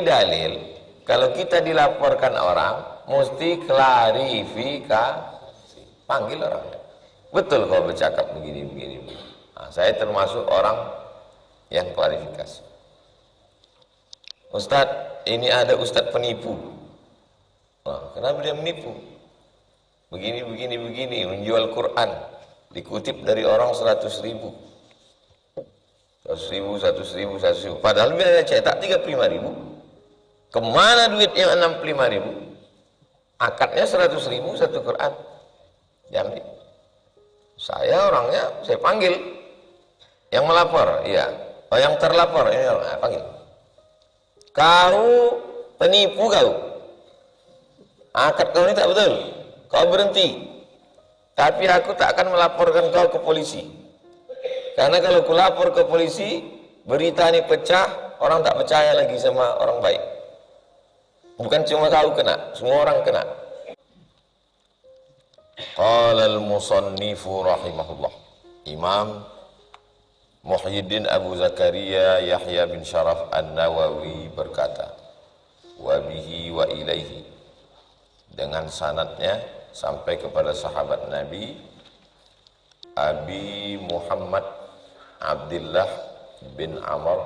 dalil, kalau kita dilaporkan orang, mesti klarifikasi. Panggil orang. Betul kau bercakap begini. Nah, saya termasuk orang yang klarifikasi. Ustadz, ini ada ustadz penipu. Nah, kenapa dia menipu? Begini, menjual Quran. Dikutip dari orang 100.000. 100.000. Padahal biaya cetak 35.000. Kemana duit yang 65.000? Akadnya 100.000 satu Quran. Diambil. Saya orangnya, saya panggil. Yang melapor, iya. Oh, yang terlapor, ini orang, panggil. Kau penipu kau. Akad kau ini tak betul. Kau berhenti. Tapi aku tak akan melaporkan kau ke polisi. Karena kalau ku lapor ke polisi, berita ini pecah, orang tak percaya lagi sama orang baik. Bukan cuma kau kena, semua orang kena. Qala al-musannifu rahimahullah. Imam Muhyiddin Abu Zakaria Yahya bin Syaraf An-Nawawi berkata, wa bihi wa ilaihi, dengan sanadnya sampai kepada sahabat Nabi Abi Muhammad Abdullah bin Amr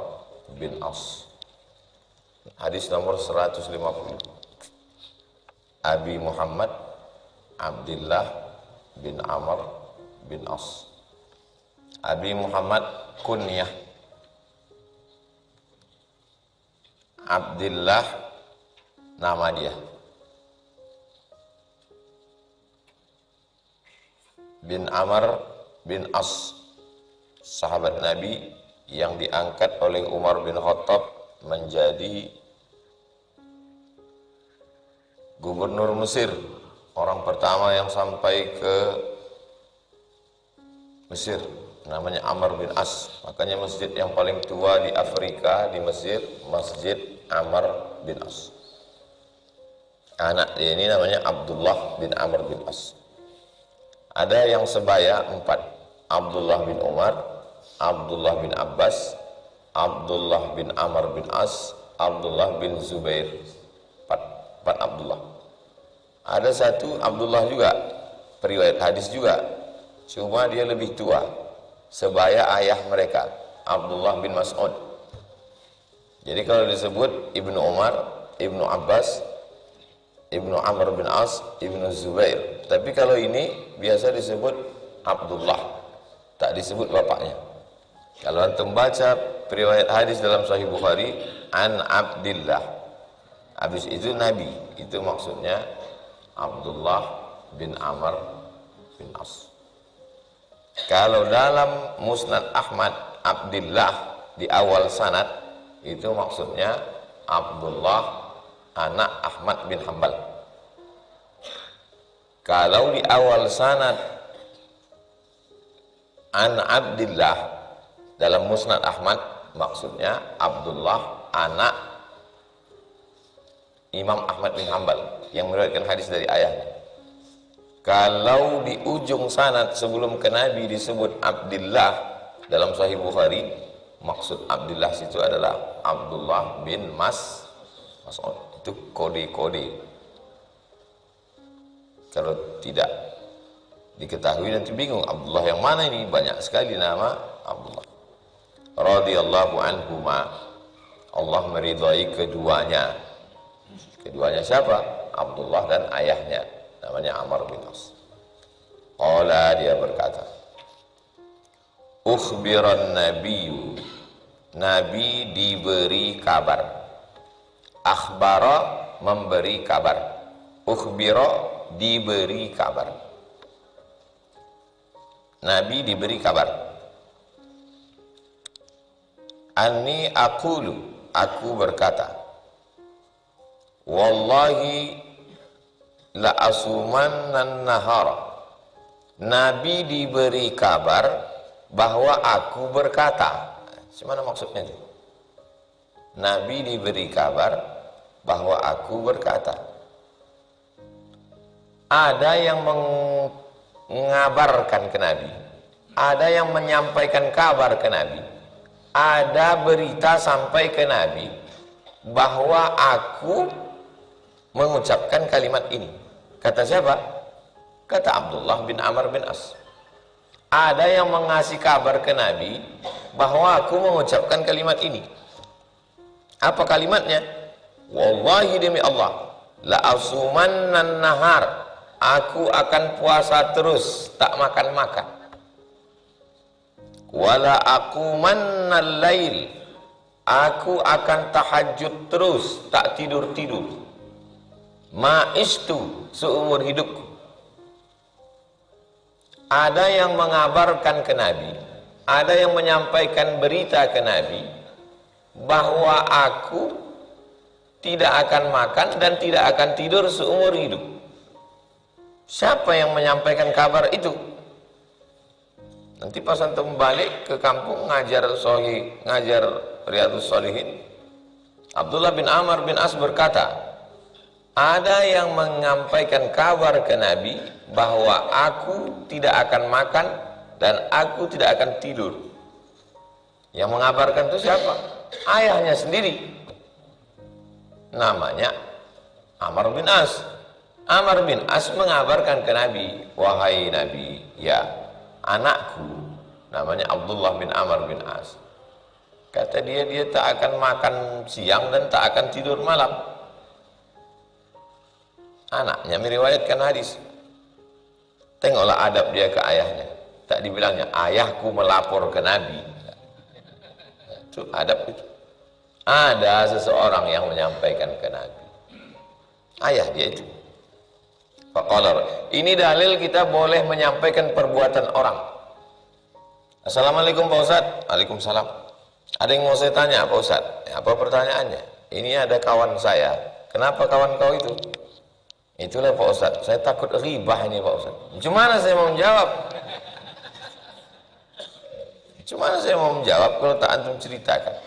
bin As. Hadis nomor 150. Abi Muhammad Abdullah bin Amr bin As. Abi Muhammad kunyah, Abdullah nama dia, bin Amr bin As, sahabat Nabi yang diangkat oleh Umar bin Khattab menjadi gubernur Mesir, orang pertama yang sampai ke Mesir, namanya Amr bin As. Makanya masjid yang paling tua di Afrika di Mesir, Masjid Amr bin As. Anak dia ini namanya Abdullah bin Amr bin As. Ada yang sebaya 4, Abdullah bin Umar, Abdullah bin Abbas, Abdullah bin Amr bin As, Abdullah bin Zubair. 4 Abdullah. Ada satu Abdullah juga, periwayat hadis juga, cuma dia lebih tua, sebaya ayah mereka, Abdullah bin Mas'ud. Jadi kalau disebut Ibnu Umar, Ibnu Abbas, Ibnu Amr bin As, Ibnu Zubair. Tapi kalau ini biasa disebut Abdullah, tak disebut bapaknya. Kalau antum baca periwayat hadis dalam Sahih Bukhari, an Abdillah, habis itu Nabi, itu maksudnya Abdullah bin Amr bin As. Kalau dalam Musnad Ahmad, Abdillah di awal sanad, itu maksudnya Abdullah anak Ahmad bin Hanbal. Kalau di awal sanad an Abdillah dalam Musnad Ahmad, maksudnya Abdullah anak Imam Ahmad bin Hanbal yang meriwayatkan hadis dari ayahnya. Kalau di ujung sanad sebelum ke Nabi disebut Abdillah dalam Sahih Bukhari, maksud Abdillah situ adalah Abdullah bin Mas'ud. Itu kode-kode. Kalau tidak diketahui nanti bingung, Abdullah yang mana ini? Banyak sekali nama Abdullah. Radhiyallahu anhuma, Allah meridhai keduanya. Keduanya siapa? Abdullah dan ayahnya, namanya Amr bin As. Qala, dia berkata, ukhbiran nabiyyu, Nabi diberi kabar. Akhbara, memberi kabar. Ukhbira, diberi kabar. Nabi diberi kabar. Anni aqulu, aku berkata, wallahi la asumannan nahara. Nabi diberi kabar bahwa aku berkata. Gimana maksudnya itu? Nabi diberi kabar bahwa aku berkata. Ada yang mengabarkan ke Nabi, ada yang menyampaikan kabar ke Nabi, ada berita sampai ke Nabi bahwa aku mengucapkan kalimat ini. Kata siapa? Kata Abdullah bin Amr bin As. Ada yang mengasih kabar ke Nabi bahwa aku mengucapkan kalimat ini. Apa kalimatnya? Wallahi demi Allah, la asumannan nahar, aku akan puasa terus, tak makan-makan. Wala aqumannal lail, aku akan tahajud terus, tak tidur-tidur. Ma'istu, seumur hidupku. Ada yang mengabarkan ke Nabi, ada yang menyampaikan berita ke Nabi bahwa aku tidak akan makan dan tidak akan tidur seumur hidup. Siapa yang menyampaikan kabar itu? Nanti pas antum balik ke kampung ngajar Riyadhus Shalihin, Abdullah bin Amr bin As berkata, ada yang menyampaikan kabar ke Nabi bahwa aku tidak akan makan dan aku tidak akan tidur. Yang mengabarkan itu siapa? Ayahnya sendiri. Namanya Amr bin As. Amr bin As mengabarkan ke Nabi, wahai Nabi, ya, anakku namanya Abdullah bin Amr bin As. Kata dia tak akan makan siang dan tak akan tidur malam. Anaknya meriwayatkan hadis. Tengoklah adab dia ke ayahnya. Tak dibilangnya ayahku melapor ke Nabi. Itu adab itu. Ada seseorang yang menyampaikan ke Nabi. Ayah dia itu. Faqala, ini dalil kita boleh menyampaikan perbuatan orang. Assalamualaikum Pak Ustaz. Waalaikumsalam. Ada yang mau saya tanya Pak Ustaz? Apa pertanyaannya? Ini ada kawan saya. Kenapa kawan kau itu? Itulah Pak Ustaz, saya takut ribah ini Pak Ustaz. Gimana saya mau menjawab? Gimana saya mau menjawab kalau tak antum ceritakan?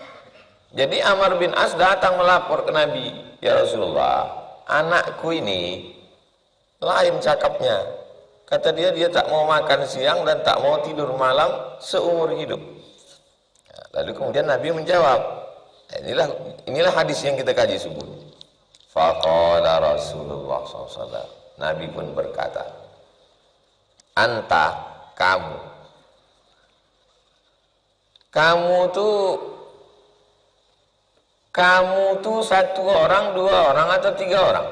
Jadi Amr bin As datang melapor ke Nabi, ya Rasulullah, anakku ini lain cakapnya. Kata dia tak mau makan siang dan tak mau tidur malam seumur hidup. Lalu kemudian Nabi menjawab, inilah hadis yang kita kaji subuh. Faqala Rasulullah SAW, Nabi pun berkata, anta, kamu tuh satu orang, dua orang, atau tiga orang.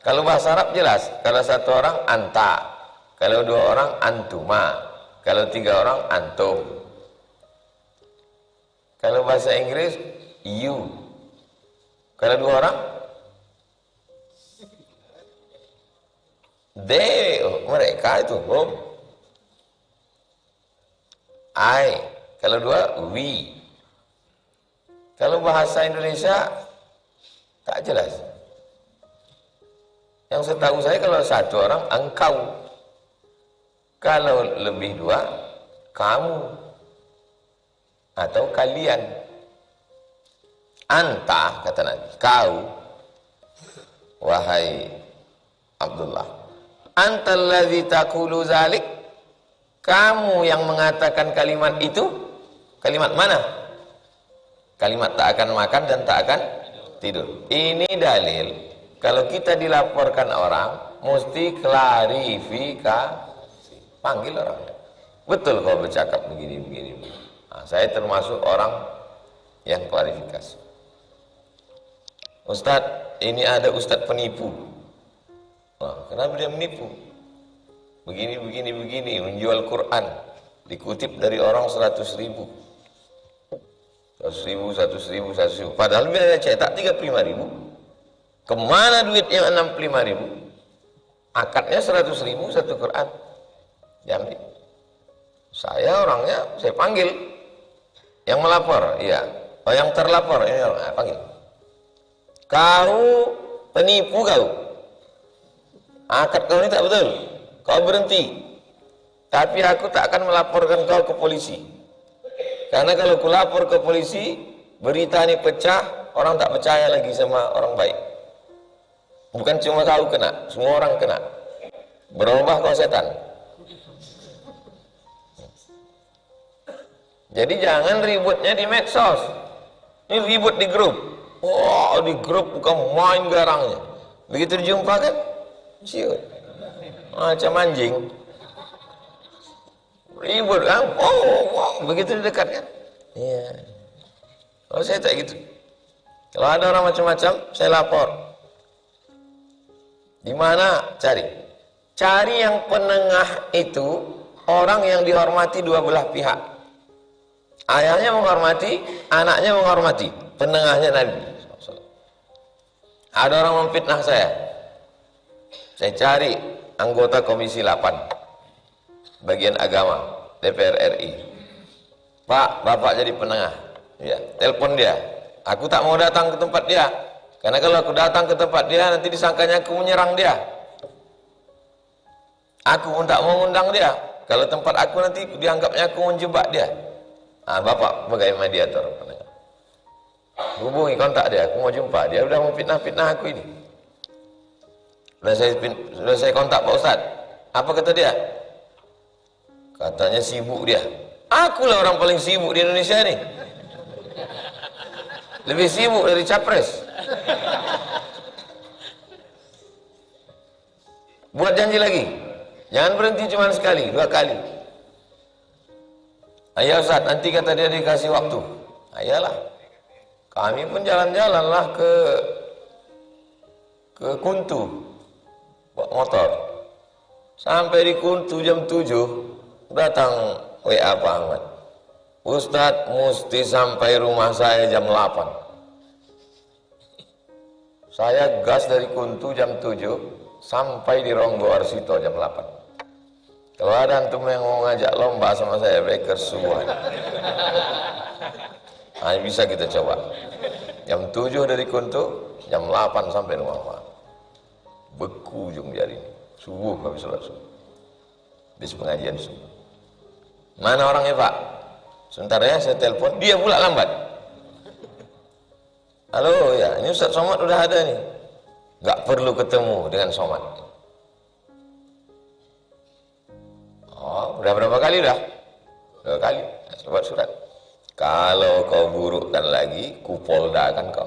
Kalau bahasa Arab jelas, kalau satu orang anta, kalau dua orang antuma, kalau tiga orang antum. Kalau bahasa Inggris you, kalau dua orang they, mereka itu hum. I, kalau dua we. Kalau bahasa Indonesia tak jelas. Yang setahu saya kalau satu orang engkau, kalau lebih dua kamu atau kalian. Anta, kata Nabi, kau, wahai Abdullah, antal ladzi taqulu zalik, kamu yang mengatakan kalimat itu. Kalimat mana? Kalimat tak akan makan dan tak akan tidur. Ini dalil kalau kita dilaporkan orang mesti klarifikasi, panggil orang. Betul kau bercakap begini. Nah, saya termasuk orang yang klarifikasi. Ustadz, ini ada ustadz penipu. Nah, kenapa dia menipu? Begini, menjual Quran, dikutip dari orang 100.000. 100.000. Padahal biaya cetak 35.000. Kemana duit yang 65.000? Akadnya 100.000 satu Quran. Diambil. Saya orangnya, saya panggil. Yang melapor, iya. Oh, yang terlapor, ini orang, panggil. Kau penipu kau. Akad kau ini tak betul. Kau berhenti. Tapi aku tak akan melaporkan kau ke polisi. Karena kalau ku lapor ke polisi, berita ini pecah, orang tak percaya lagi sama orang baik. Bukan cuma kau kena, semua orang kena. Berubah kau setan. Jadi jangan ributnya di medsos. Ini ribut di grup. Wah, di grup bukan main garangnya. Begitu dijumpa kan, ciut. Macam anjing. Ribut kan? Oh, begitu dekat kan? Iya. Kalau saya tak gitu. Kalau ada orang macam-macam, saya lapor. Di mana cari? Cari yang penengah itu, orang yang dihormati dua belah pihak. Ayahnya menghormati, anaknya menghormati. Penengahnya Nabi. Ada orang memfitnah saya. Saya cari anggota Komisi 8 bagian agama DPR RI. Pak, Bapak jadi penengah. Ya, telepon dia. Aku tak mau datang ke tempat dia. Karena kalau aku datang ke tempat dia, nanti disangkanya aku menyerang dia. Aku pun tak mau undang dia. Kalau tempat aku nanti dianggapnya aku menjebak dia. Bapak sebagai mediator. Hubungi kontak dia, aku mau jumpa. Dia udah memfitnah-fitnah aku ini. Sudah saya kontak Pak Ustadz. Apa kata dia? Katanya sibuk dia. Akulah orang paling sibuk di Indonesia ini. Lebih sibuk dari capres. Buat janji lagi. Jangan berhenti cuma sekali, 2 kali. Ayo Ustaz, nanti kata dia dikasih waktu. Ayalah. Kami pun jalan-jalanlah ke Kuntu, bawa motor. Sampai di Kuntu jam 7, datang WA Pak Ahmad. Ustadz mesti sampai rumah saya jam 8. Saya gas dari Kuntu jam 7, sampai di Ronggo Arsito jam 8. Kalau ada antum yang mau ngajak lomba sama saya, breaker semua. Bisa kita coba. Jam 7 dari Kuntu, jam 8 sampai rumah Pak. Beku ujung jari. Subuh habis sholat subuh. Habis pengajian subuh. Mana orangnya Pak? Sebentar ya, saya telepon. Dia pula lambat. Halo ya, ini Ustaz Somad udah ada nih. Gak perlu ketemu dengan Somad. Oh, udah berapa kali udah? 2 kali. Coba surat. Kalau kau burukkan lagi, kupolda kan kau.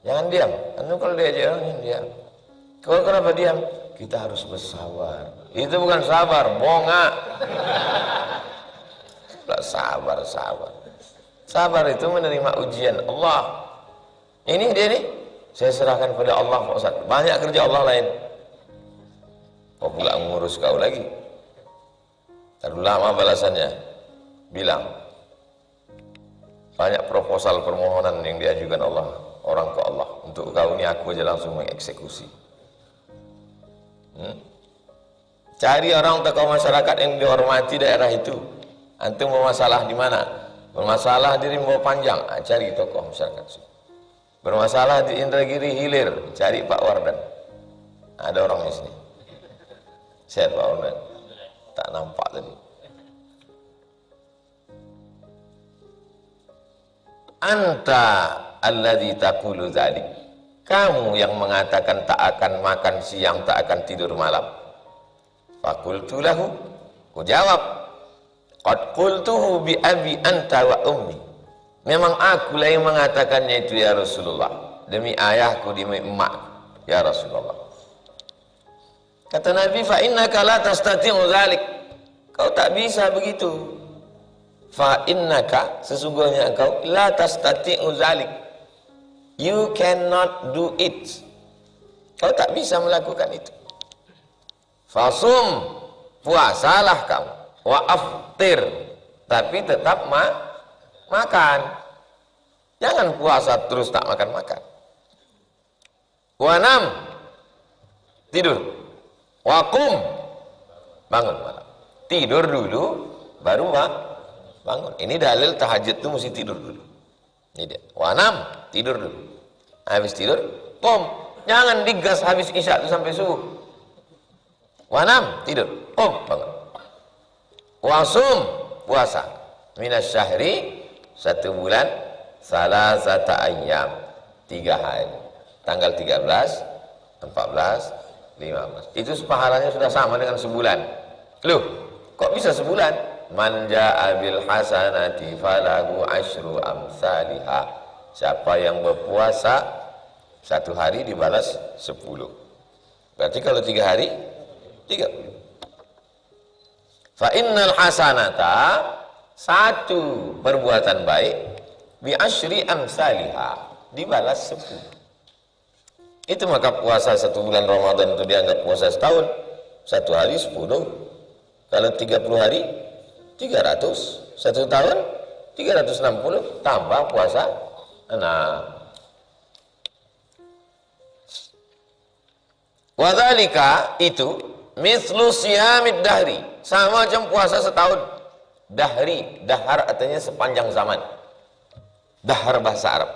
Jangan diam. Anu kalau dia jangan diam. Kau kenapa diam? Kita harus bersabar. Itu bukan sabar, bongak. Sabar. Sabar itu menerima ujian Allah. Ini dia nih. Saya serahkan pada Allah Pak Ustaz. Banyak kerja Allah lain. Kau pula mengurus kau lagi. Terlalu lama balasannya. Bilang banyak proposal permohonan yang diajukan orang ke Allah untuk kau ini, aku aja langsung mengeksekusi. Cari orang tokoh masyarakat yang dihormati daerah itu. Antum bermasalah di mana? Bermasalah di Rimbo Panjang, cari tokoh masyarakat. Bermasalah di Indragiri Hilir, cari Pak Wardan. Ada orang di sini. Sehat Pak Wardan. Tak nampak tadi. Anta alladzi taqulu dzalik. Kamu yang mengatakan tak akan makan siang, tak akan tidur malam. Faqultu lahu, ku jawab, qad qultuhu bi abi anta wa ummi. Memang akulah yang mengatakannya itu ya Rasulullah. Demi ayahku, demi emakku ya Rasulullah. Kata Nabi, fa innaka la tastati'u dzalik. Kau tak bisa begitu. Fa innaka, sesungguhnya engkau la tastati'u dzalik. You cannot do it. Kau tak bisa melakukan itu. Fasum, puasalah kamu. Wa aftir, tapi tetap makan. Jangan puasa terus tak makan-makan. Wa nam, tidur. Wa qum, bangun malam. Tidur dulu, baru bangun. Ini dalil tahajud itu mesti tidur dulu. Ini dia. Wanam, tidur dulu. Habis tidur, qum. Jangan digas habis isya itu sampai subuh. Wanam, tidur. Qum, bangun. Wasum, puasa. Minas syahri, 1 bulan, salasata ayyam, 3 hari. Tanggal 13, 14, 15. Itu pahalanya sudah sama dengan sebulan. Loh, kok bisa sebulan? Man jaa bil hasanati falahu asyru amsalihah Siapa yang berpuasa 1 hari dibalas 10. Berarti kalau 3 hari 30. Fa innal hasanata, 1 perbuatan baik bi asyri amsalihha, dibalas 10. Itu maka puasa 1 bulan Ramadan itu dianggap puasa setahun. 1 hari 10. Kalau 30 hari 300. 1 tahun 360 tambah puasa 6. Wadhalika, itu mislu siyamid dahri, sama macam puasa setahun. Dahri, dahar artinya sepanjang zaman. Dahar bahasa Arab.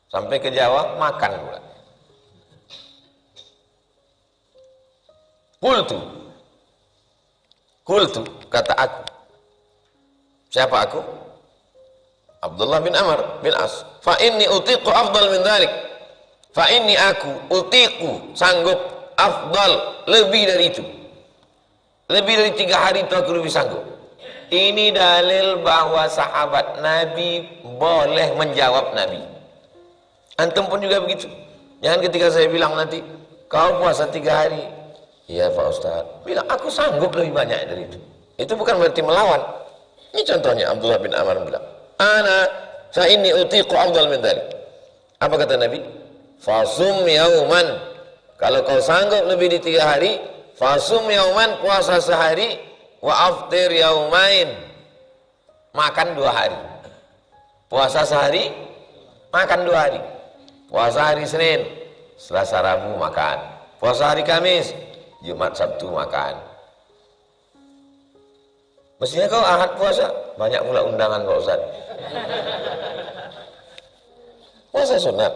Sampai ke Jawa makan pula. Qultu, kata aku. Siapa aku? Abdullah bin Amr bin As. Fa inni utiqu afdal min dhalik. Fa inni aku utiqu, sanggup, afdal, lebih dari itu. Lebih dari 3 hari itu aku lebih sanggup. Ini dalil bahwa sahabat Nabi boleh menjawab Nabi. Antum pun juga begitu. Jangan ketika saya bilang nanti, kau puasa 3 hari. Iya Pak Ustaz. Bilang, aku sanggup lebih banyak dari itu. Itu bukan berarti melawan. Ini contohnya Abdullah bin Amr bilang, ana fa inni utiqu afdal min dzalik. Apa kata Nabi? Fasum yauman. Kalau kau sanggup lebih di 3 hari, fasum yauman, puasa sehari, wa aftir yaumain, makan 2 hari. Puasa sehari, makan 2 hari. Puasa hari Senin, Selasa Rabu makan. Puasa hari Kamis, Jumat Sabtu makan. Mestinya kau Ahad puasa, banyak pula undangan Pak Ustaz. Puasa sunat.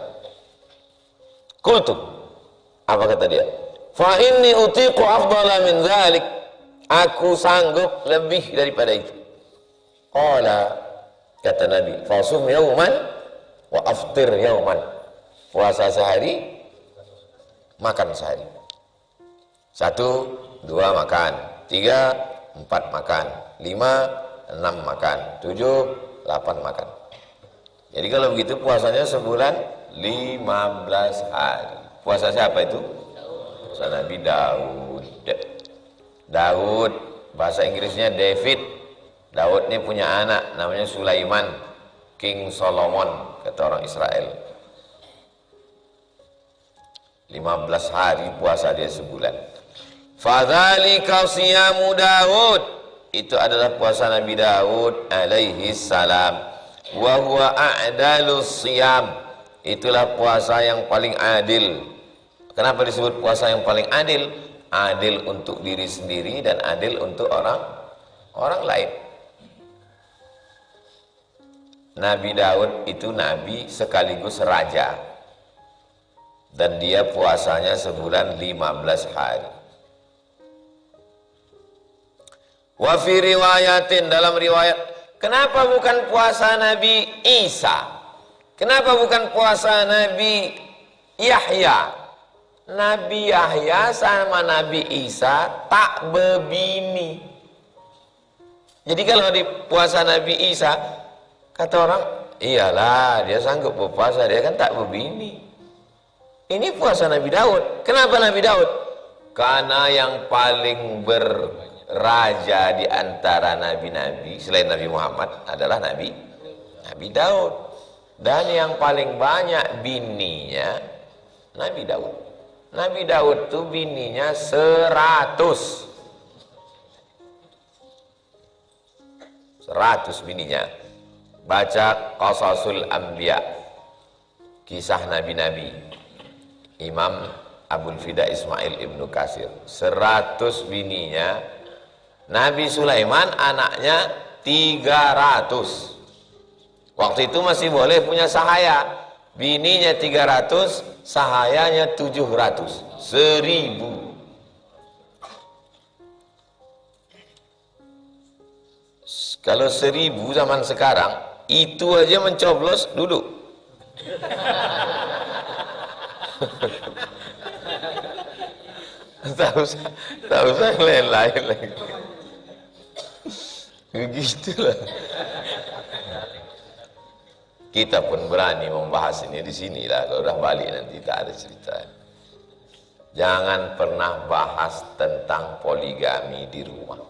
Qultu, apa kata dia? Fa inni utiqu afdala min dzalik. Aku sanggup lebih daripada itu. Qala, kata Nabi, fasum yauman wa aftir yauman. Puasa sehari, makan sehari. 1, 2 makan, 3, 4 makan, 5, 6 makan, 7, 8 makan. Jadi kalau begitu puasanya sebulan 15 hari. Puasa siapa itu? Puasa Nabi Daud. Daud, bahasa Inggrisnya David. Daud ini punya anak namanya Sulaiman, King Solomon, kata orang Israel. 15 hari puasa dia sebulan. Fadzalika siyamu Daud, itu adalah puasa Nabi Daud alaihi salam. Wa huwa a'dalus siyam, itulah puasa yang paling adil. Kenapa disebut puasa yang paling adil? Adil untuk diri sendiri dan adil untuk orang lain. Nabi Daud itu nabi sekaligus raja, dan dia puasanya sebulan 15 hari. Wa fi riwayatin, dalam riwayat, kenapa bukan puasa Nabi Isa? Kenapa bukan puasa Nabi Yahya? Nabi Yahya sama Nabi Isa tak berbini. Jadi kalau di puasa Nabi Isa, kata orang, iyalah dia sanggup berpuasa, dia kan tak berbini. Ini puasa Nabi Daud. Kenapa Nabi Daud? Karena yang paling raja di antara nabi-nabi selain Nabi Muhammad adalah Nabi Daud, dan yang paling banyak bininya Nabi Daud. Nabi Daud tuh bininya 100 bininya. Baca Qasasul Anbiya, kisah nabi-nabi, Imam Abul Fida Ismail Ibnu Katsir, 100 bininya. Nabi Sulaiman anaknya 300. Waktu itu masih boleh punya sahaya. Bininya 300, sahayanya 700. 1000. Kalau 1000 zaman sekarang, itu aja mencoblos duduk. Tak usah yang lain-lain lagi. Begitulah. Kita pun berani membahas ini di sinilah. Kalau udah balik nanti tak ada cerita. Jangan pernah bahas tentang poligami di rumah.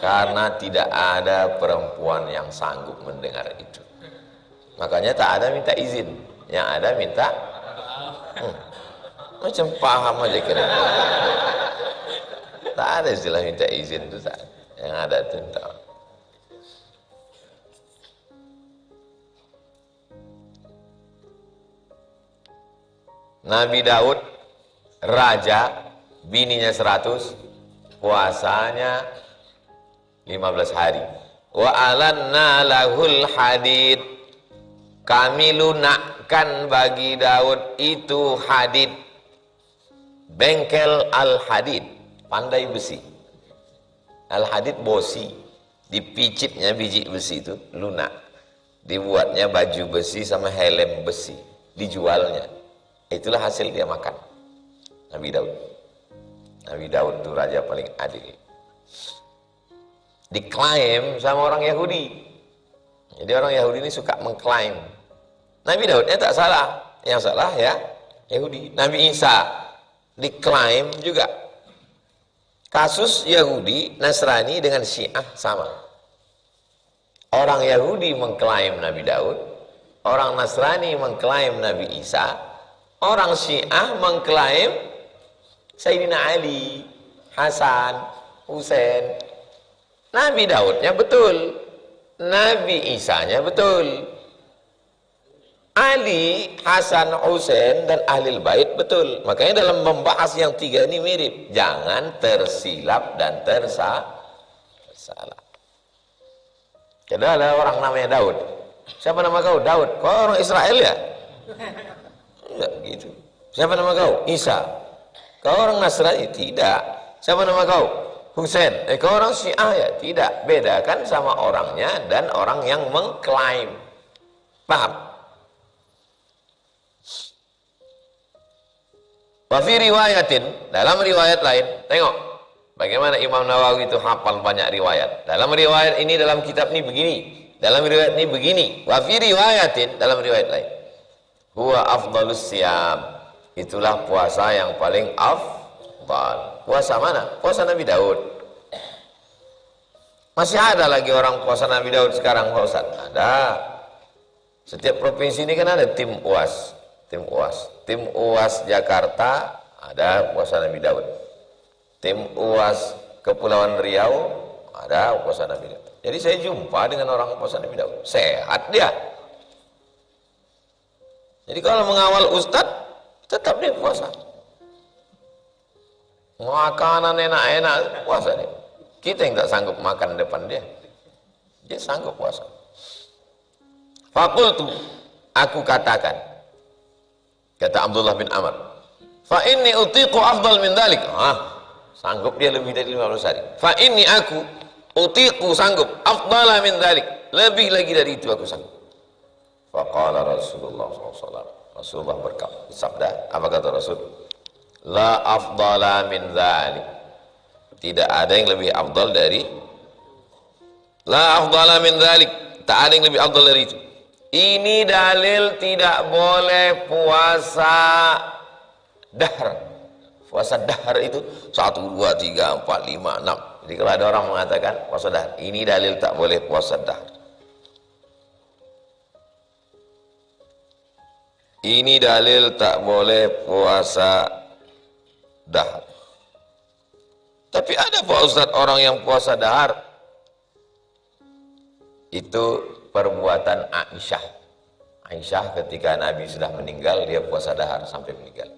Karena tidak ada perempuan yang sanggup mendengar itu. Makanya tak ada minta izin. Yang ada minta macam paham aja kira. Tak ada istilah minta izin itu tak. Yang ada itu tak. Nabi Daud raja, bininya 100, puasanya 15 hari. Wa alanna lahul hadid, kami lunakkan bagi Daud itu hadid, bengkel al-hadid, pandai besi. Al-hadid bosi, dipicitnya biji besi itu lunak, dibuatnya baju besi sama helm besi, dijualnya. Itulah hasil dia makan. Nabi Daud. Nabi Daud itu raja paling adil. Diklaim sama orang Yahudi. Jadi orang Yahudi ini suka mengklaim. Nabi Daudnya tak salah. Yang salah ya Yahudi. Nabi Isa diklaim juga. Kasus Yahudi, Nasrani dengan Syiah sama. Orang Yahudi mengklaim Nabi Daud, orang Nasrani mengklaim Nabi Isa, orang Syiah mengklaim Sayyidina Ali, Hasan, Husain. Nabi Daudnya betul, Nabi Isanya betul, Ali, Hasan, Husain dan Ahlul Bait betul. Makanya dalam membahas yang tiga ini mirip. Jangan tersilap dan tersalah. Jadi ada orang namanya Daud. Siapa nama kau? Daud. Kau orang Israel ya? Enggak begitu. Siapa nama kau? Isa. Kau orang Nasrani? Tidak. Siapa nama kau? Husain. Kau orang Syiah ya? Tidak. Bedakan sama orangnya dan orang yang mengklaim. Paham? Wa fi riwayatin, dalam riwayat lain, tengok bagaimana Imam Nawawi itu hafal banyak riwayat. Dalam riwayat ini, dalam kitab ini begini, dalam riwayat ini begini. Wa fi riwayatin, dalam riwayat lain, huwa afdalus siyam, itulah puasa yang paling afdal. Puasa mana? Puasa Nabi Daud. Masih ada lagi orang puasa Nabi Daud sekarang, Pak Ustaz? Ada. Setiap provinsi ini kan ada tim UAS. Tim UAS. Tim UAS Jakarta ada puasa Nabi Daud. Tim UAS Kepulauan Riau ada puasa Nabi Daud. Jadi saya jumpa dengan orang puasa Nabi Daud. Sehat dia. Jadi kalau mengawal ustadz, tetap dia puasa. Makanan enak-enak, puasa dia. Kita yang tak sanggup makan depan dia. Dia sanggup puasa. Fakultu, aku katakan, kata Abdullah bin Amr, fa inni utiqu afdal min dalik. Sanggup dia lebih dari 15 hari. Fa inni aku utiqu, sanggup, afdala min dalik, lebih lagi dari itu aku sanggup. Faqala Rasulullah SAW, Rasulullah bersabda, apa kata Rasul? La afdala min dalik, tidak ada yang lebih afdal dari, la afdala min dalik, tak ada yang lebih afdal dari itu. Ini dalil tidak boleh puasa dahar. Puasa dahar itu 1, 2, 3, 4, 5, 6. Jadi kalau ada orang mengatakan puasa dahar, ini dalil tak boleh puasa dahar. Ini dalil tak boleh puasa dahar. Tapi ada Pak Ustadz orang yang puasa dahar. Itu perbuatan Aisyah. Aisyah ketika Nabi sudah meninggal, dia puasa dahar sampai meninggal.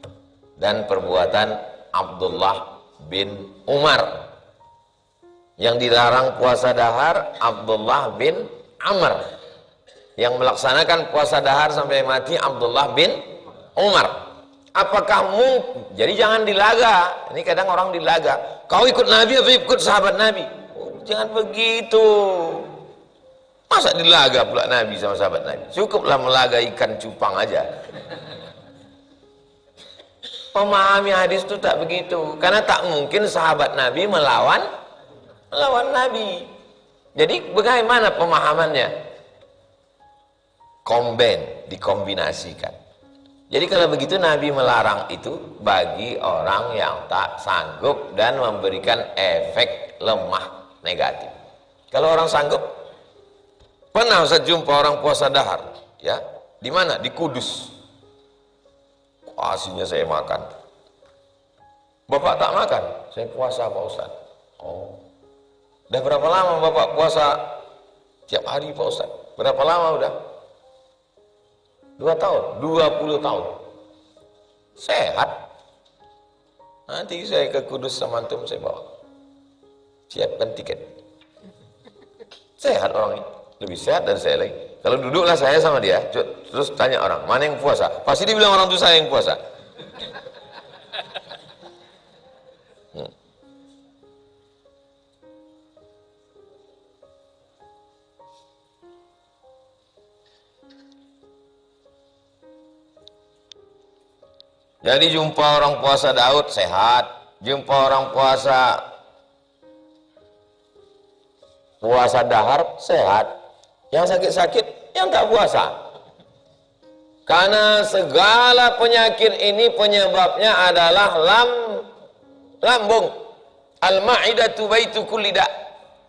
Dan perbuatan Abdullah bin Umar. Yang dilarang puasa dahar, Abdullah bin Amr. Yang melaksanakan puasa dahar sampai mati, Abdullah bin Umar. Apakah mungkin? Jadi jangan dilaga. Ini kadang orang dilaga. Kau ikut Nabi atau ikut sahabat Nabi? Oh, jangan begitu. Masa dilaga pula Nabi sama sahabat Nabi? Cukuplah melaga ikan cupang aja. Memahami hadis itu tak begitu. Karena tak mungkin sahabat Nabi melawan Nabi. Jadi bagaimana pemahamannya? dikombinasikan. Jadi kalau begitu Nabi melarang itu bagi orang yang tak sanggup dan memberikan efek lemah negatif. Kalau orang sanggup, pernah saya jumpa orang puasa dahar, ya, di mana? Di Kudus. Aslinya saya makan. Bapak tak makan, saya puasa Pak Ustaz. Oh, udah berapa lama Bapak puasa? Tiap hari Pak Ustaz. Berapa lama udah? 2 tahun, 20 tahun. Sehat. Nanti saya ke Kudus sama antum saya bawa. Siapkan tiket. Sehat orang ini, lebih sehat dari saya lagi. Kalau duduklah saya sama dia, terus tanya orang, mana yang puasa? Pasti dibilang orang itu saya yang puasa. Jadi jumpa orang puasa Daud sehat, jumpa orang puasa dahar sehat, yang sakit-sakit yang tak puasa. Karena segala penyakit ini penyebabnya adalah lambung. Al-ma'idatu baitu kulli da'.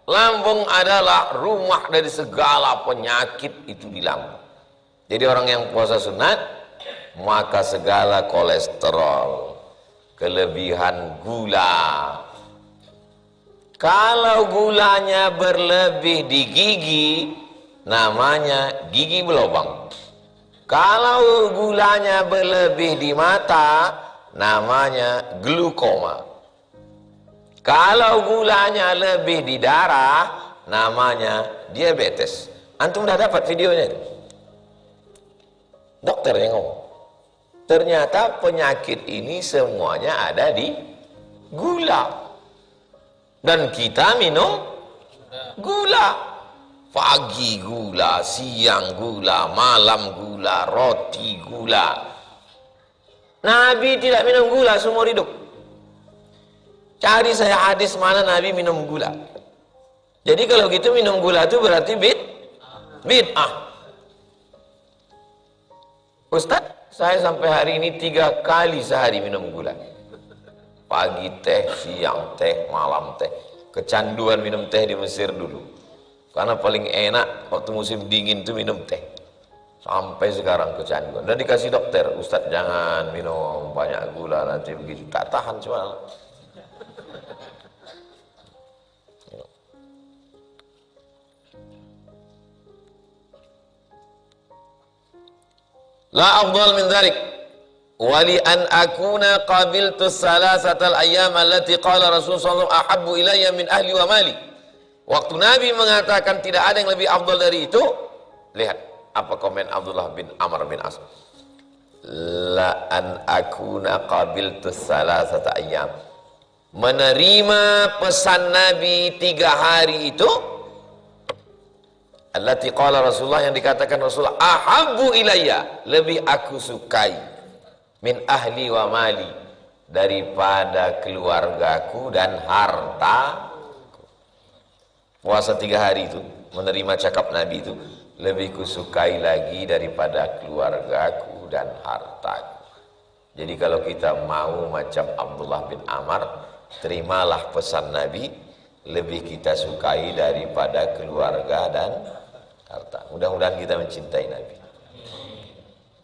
Lambung adalah rumah dari segala penyakit itu di lambung. Jadi orang yang puasa sunat, maka segala kolesterol, kelebihan gula, kalau gulanya berlebih di gigi, namanya gigi berlubang. Kalau gulanya berlebih di mata, namanya glukoma. Kalau gulanya lebih di darah, namanya diabetes. Antum udah dapat videonya itu? Dokter yang ngomong. Ternyata penyakit ini semuanya ada di gula. Dan kita minum gula. Pagi gula, siang gula, malam gula, roti gula. Nabi tidak minum gula seumur hidup. Cari saya hadis mana Nabi minum gula. Jadi kalau gitu minum gula itu berarti bid'ah. Ustaz, saya sampai hari ini 3 kali sehari minum gula. Pagi teh, siang teh, malam teh. Kecanduan minum teh di Mesir dulu. Karena paling enak waktu musim dingin itu minum teh. Sampai sekarang kecanduan. Dan dikasih dokter, Ustaz jangan minum banyak gula nanti begitu. Tak tahan cuma. La afdal min dzalik. Wali an akuna qabiltu salasatal ayyam allati qala Rasulullah sallallahu ahabbu ilayya min ahli wa mali. Waktu Nabi mengatakan tidak ada yang lebih afdal dari itu, lihat apa komen Abdullah bin Amr bin As. La an akuna qabiltu salasata ayyam. Menerima pesan Nabi 3 hari itu, allati qala Rasulullah, yang dikatakan Rasulullah, ahabbu ilayya, lebih aku sukai, min ahli wa mali, daripada keluargaku dan harta. Puasa 3 hari itu, menerima cakap Nabi itu, lebih kusukai lagi daripada keluargaku dan hartaku. Jadi kalau kita mau macam Abdullah bin Amr, terimalah pesan Nabi, lebih kita sukai daripada keluarga dan harta. Mudah-mudahan kita mencintai Nabi.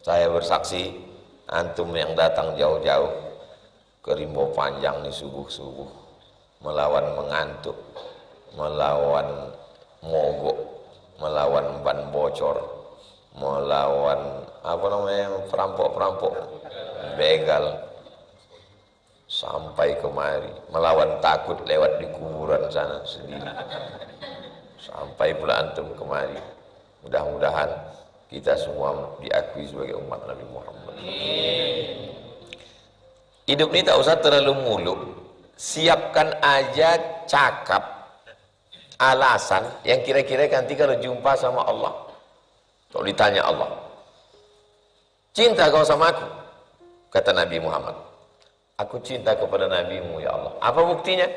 Saya bersaksi, antum yang datang jauh-jauh ke Rimbo Panjang di subuh-subuh, melawan mengantuk, melawan mogok, melawan ban bocor, melawan apa namanya, perampok-perampok, begal, sampai kemari, melawan takut lewat di kuburan sana sendiri, sampai pula antum kemari. Mudah-mudahan kita semua diakui sebagai umat Nabi Muhammad. Hidup ini tak usah terlalu muluk, siapkan aja cakap, alasan yang kira-kira nanti kalau jumpa sama Allah, kalau ditanya Allah, cinta kau sama aku? Kata Nabi Muhammad, aku cinta kepada Nabimu ya Allah. Apa buktinya?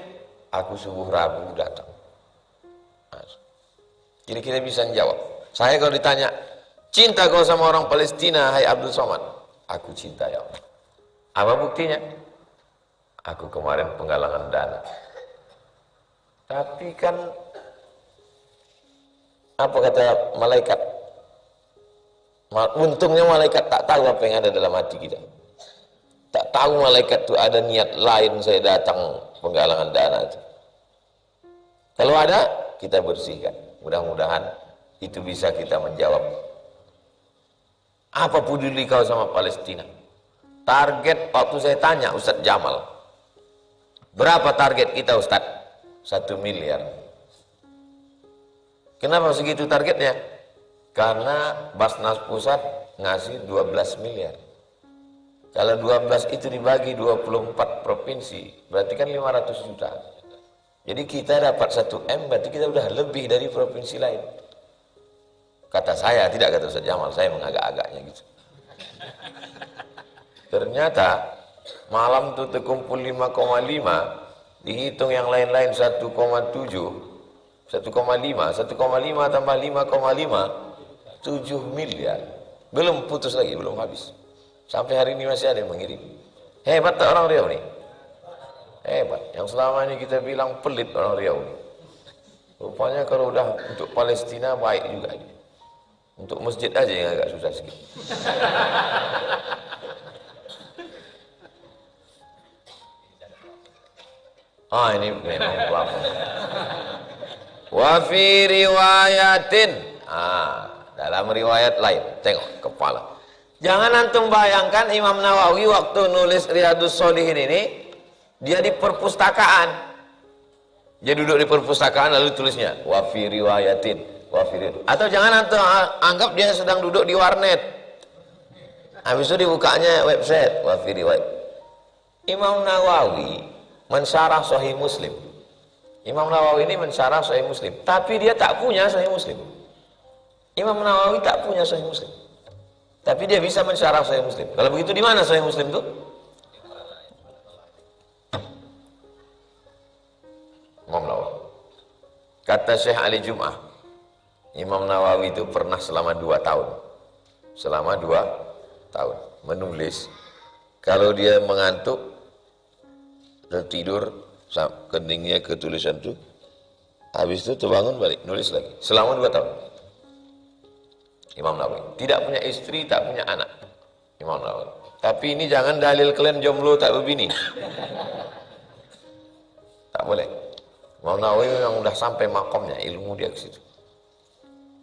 Aku subuh Rabu datang. Kira-kira bisa jawab. Saya kalau ditanya, Cinta kau sama orang Palestina, hai Abdul Somad? Aku cinta ya Allah. Apa buktinya? Aku kemarin penggalangan dana. Tapi kan, apa kata malaikat? Untungnya malaikat tak tahu apa yang ada dalam hati kita. Tak tahu malaikat itu ada niat lain saya datang penggalangan dana itu. Kalau ada, kita bersihkan. Mudah-mudahan itu bisa kita menjawab. Apa peduli kau sama Palestina? Target waktu saya tanya Ustadz Jamal, berapa target kita Ustadz? 1 miliar. Kenapa segitu targetnya? Karena Basnas Pusat ngasih 12 miliar. Kalau 12 itu dibagi 24 provinsi, berarti kan 500 juta. Jadi kita dapat 1 M, berarti kita udah lebih dari provinsi lain. Kata saya, tidak kata Ustaz Jamal, saya mengagak-agaknya gitu. Ternyata malam itu terkumpul 5,5, dihitung yang lain-lain 1,7, 1,5 tambah 5,5, 7 miliar. Belum putus lagi, belum habis. Sampai hari ini masih ada yang mengirim. Hebat tak orang Riau nih? Hebat. Yang selama ini kita bilang pelit orang Riau nih. Rupanya kalau udah untuk Palestina baik juga. Untuk masjid aja yang agak susah sedikit. Ini memang pelapor. Wa fi riwayatin. Dalam riwayat lain. Tengok kepala. Jangan antum bayangkan Imam Nawawi waktu nulis Riyadhus Shalihin ini, dia di perpustakaan. Dia duduk di perpustakaan lalu tulisnya wa fi riwayatin. Atau jangan antum anggap dia sedang duduk di warnet. Habis itu dibukanya website wa fi riwayat. Imam Nawawi mensyarah Sahih Muslim. Imam Nawawi ini mensyarah Sahih Muslim, tapi dia tak punya Sahih Muslim. Imam Nawawi tak punya Sahih Muslim, tapi dia bisa mensyarah Sahih Muslim. Kalau begitu di mana Sahih Muslim itu? Imam Nawawi. Kata Syekh Ali Jum'ah, Imam Nawawi itu pernah selama 2 tahun. Selama 2 tahun menulis. Kalau dia mengantuk, tertidur, keningnya ke tulisan itu, habis itu terbangun balik, nulis lagi. Selama 2 tahun. Imam Nawawi. Tidak punya istri, tak punya anak. Imam Nawawi. Tapi ini jangan dalil kalian jomblo tak berbini. Tak boleh. Imam Nawawi memang sudah sampai makomnya, ilmu dia ke situ.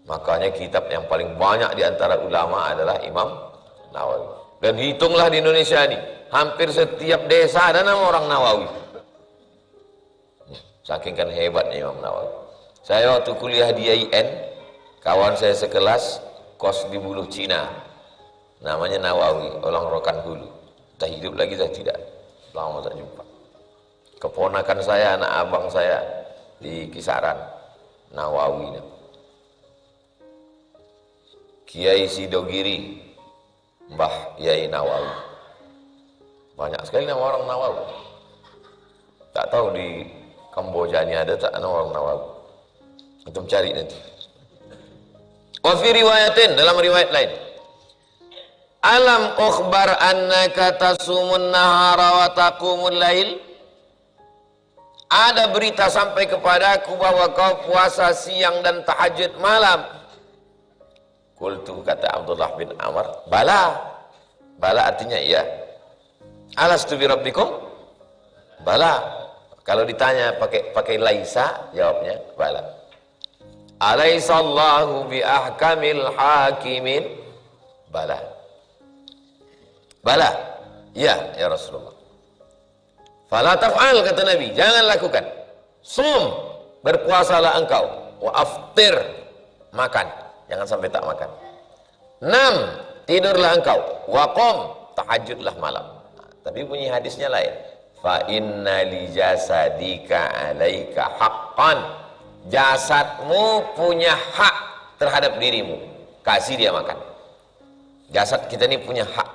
Makanya kitab yang paling banyak di antara ulama adalah Imam Nawawi. Dan hitunglah di Indonesia ini, hampir setiap desa ada nama orang Nawawi. Saking kan hebatnya Imam Nawawi. Saya waktu kuliah di IAIN, kawan saya sekelas kos di Buluh Cina, namanya Nawawi, orang Rokan Hulu. Tak hidup lagi, saya tidak. Lama tak jumpa. Keponakan saya, anak abang saya di Kisaran, Nawawi. Kiai Sidogiri, Mbah Yai Nawawi. Banyak sekali nama orang Nawawi. Tak tahu di Kamboja ini ada tak nama orang Nawawi. Untuk cari nanti. Wa fi riwayatin, dalam riwayat lain. Alam ukhbar annaka tasumun nahara wa taqumul lail. Ada berita sampai kepadaku bahwa kau puasa siang dan tahajud malam. Qultu, kata Abdullah bin Amr, bala. Bala artinya iya. Alastu bi rabbikum? Bala. Kalau ditanya pakai laisa, jawabnya bala. Alaisallahu bi ahkamil hakimin? Bala. Bala. Ya, ya Rasulullah. Fala taf'al, kata Nabi, jangan lakukan. Sum, berpuasalah engkau. Wa aftir, makan, jangan sampai tak makan. Nam, tidurlah engkau. Wa qum, tahajudlah malam. Tapi bunyi hadisnya lain. Fa inna li jasadika alaika haqqan. Jasadmu punya hak terhadap dirimu. Kasih dia makan. Jasad kita ini punya hak.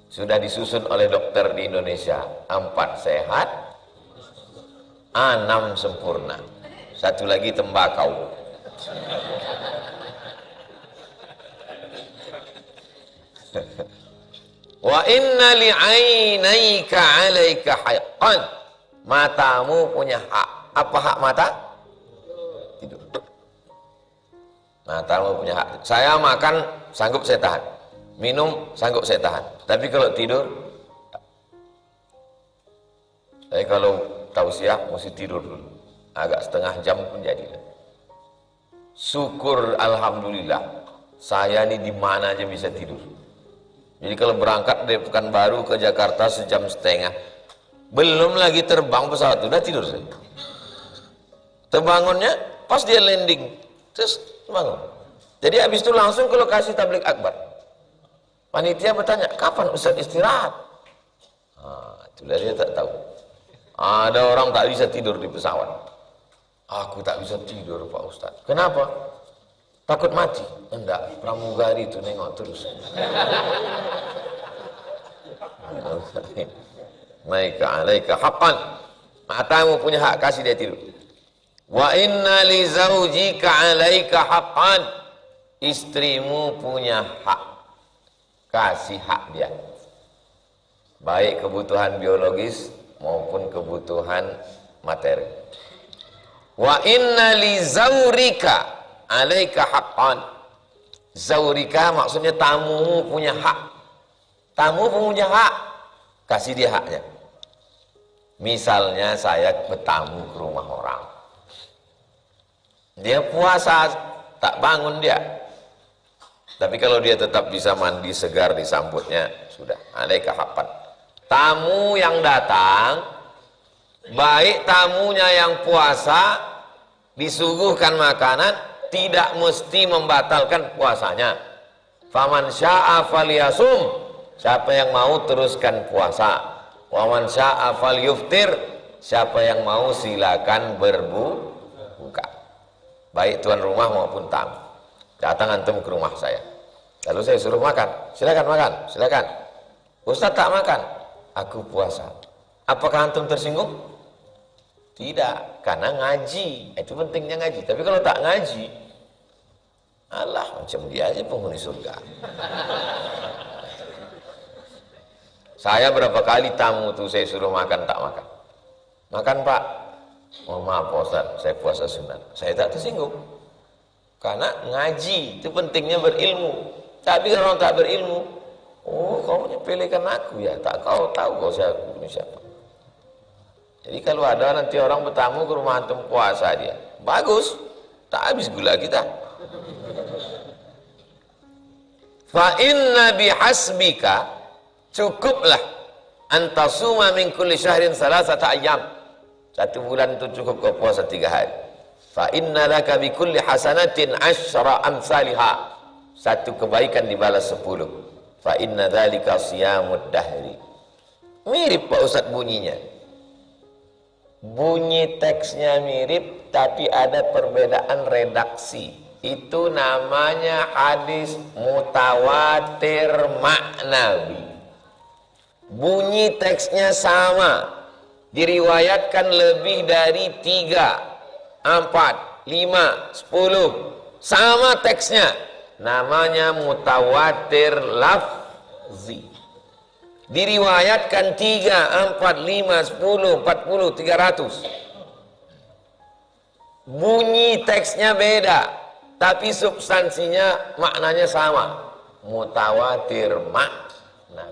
Sudah disusun oleh dokter di Indonesia. 4 sehat, 6 sempurna. 1 lagi tembakau. Wa inna li'ainaika 'alaika haqqan. Matamu punya hak. Apa hak mata? Tidur. Matamu punya hak. Saya makan sanggup saya tahan. Minum sanggup saya tahan. Tapi kalau tidur, saya kalau tausiah mesti tidur dulu. Agak setengah jam pun jadi. Syukur alhamdulillah. Saya ini di mana aja bisa tidur. Jadi kalau berangkat dari Pekanbaru ke Jakarta sejam setengah, belum lagi terbang pesawat udah tidur saya. Terbangunnya pas dia landing, terus bangun. Jadi habis itu langsung ke lokasi tabligh akbar. Panitia bertanya, kapan Ustaz istirahat? Itulah dia tak tahu. Ada orang tak bisa tidur di pesawat. Aku tak bisa tidur Pak Ustaz. Kenapa? Takut mati? Enggak, pramugari itu nengok terus. Maika alaika haqqan. Matamu punya hak, kasih dia tidur. Wa inna li zaujika alaika haqqan. Istrimu punya hak, kasih hak dia. Baik kebutuhan biologis maupun kebutuhan materi. Wa inna li zaurika alaika haqqan. Zaurika maksudnya tamumu punya hak. Tamu punya hak, kasih dia haknya. Misalnya saya bertamu ke rumah orang, dia puasa, tak bangun dia. Tapi kalau dia tetap bisa mandi segar disambutnya, sudah. Alaika haqqan. Tamu yang datang, baik tamunya yang puasa, disuguhkan makanan, tidak mesti membatalkan puasanya. Faman sya'a falyasum. Siapa yang mau teruskan puasa. Waman sya'a falyuftir. Siapa yang mau silakan berbuka. Baik tuan rumah maupun tamu. Datang antum ke rumah saya, lalu saya suruh makan, silakan makan, silakan. Ustaz tak makan, aku puasa. Apakah antum tersinggung? Tidak, karena ngaji. Itu pentingnya ngaji. Tapi kalau tak ngaji, alah macam dia aja penghuni surga. Saya berapa kali tamu tuh saya suruh makan tak makan. Makan Pak. Mohon maaf Pak Ustaz, saya puasa sunat. Saya tak tersinggung. Karena ngaji, itu pentingnya berilmu. Tapi kalau orang tak berilmu, oh kau menyepelekan aku ya, tak kau tahu kau siapa. Jadi kalau ada nanti orang bertamu ke rumah antum puasa dia, bagus, tak habis gula kita. Fa inna bihasbika, cukuplah antasuma min kulli syahrin salasata ayyam. 1 bulan itu cukup kau puasa 3 hari. Fa inna laka bi kulli hasanatin asyra amsalha. 1 kebaikan dibalas 10. Fa inna dzalika siyamud dahri. Mirip Pak Ustaz bunyinya. Bunyi teksnya mirip tapi ada perbedaan redaksi. Itu namanya hadis mutawatir maknawi. Bunyi teksnya sama, diriwayatkan lebih dari 3, 4, 5, 10, sama teksnya, namanya mutawatir lafzi. Diriwayatkan 3, 4, 5, 10, 40, 300. Bunyi teksnya beda, tapi substansinya maknanya sama. Mutawatir makna.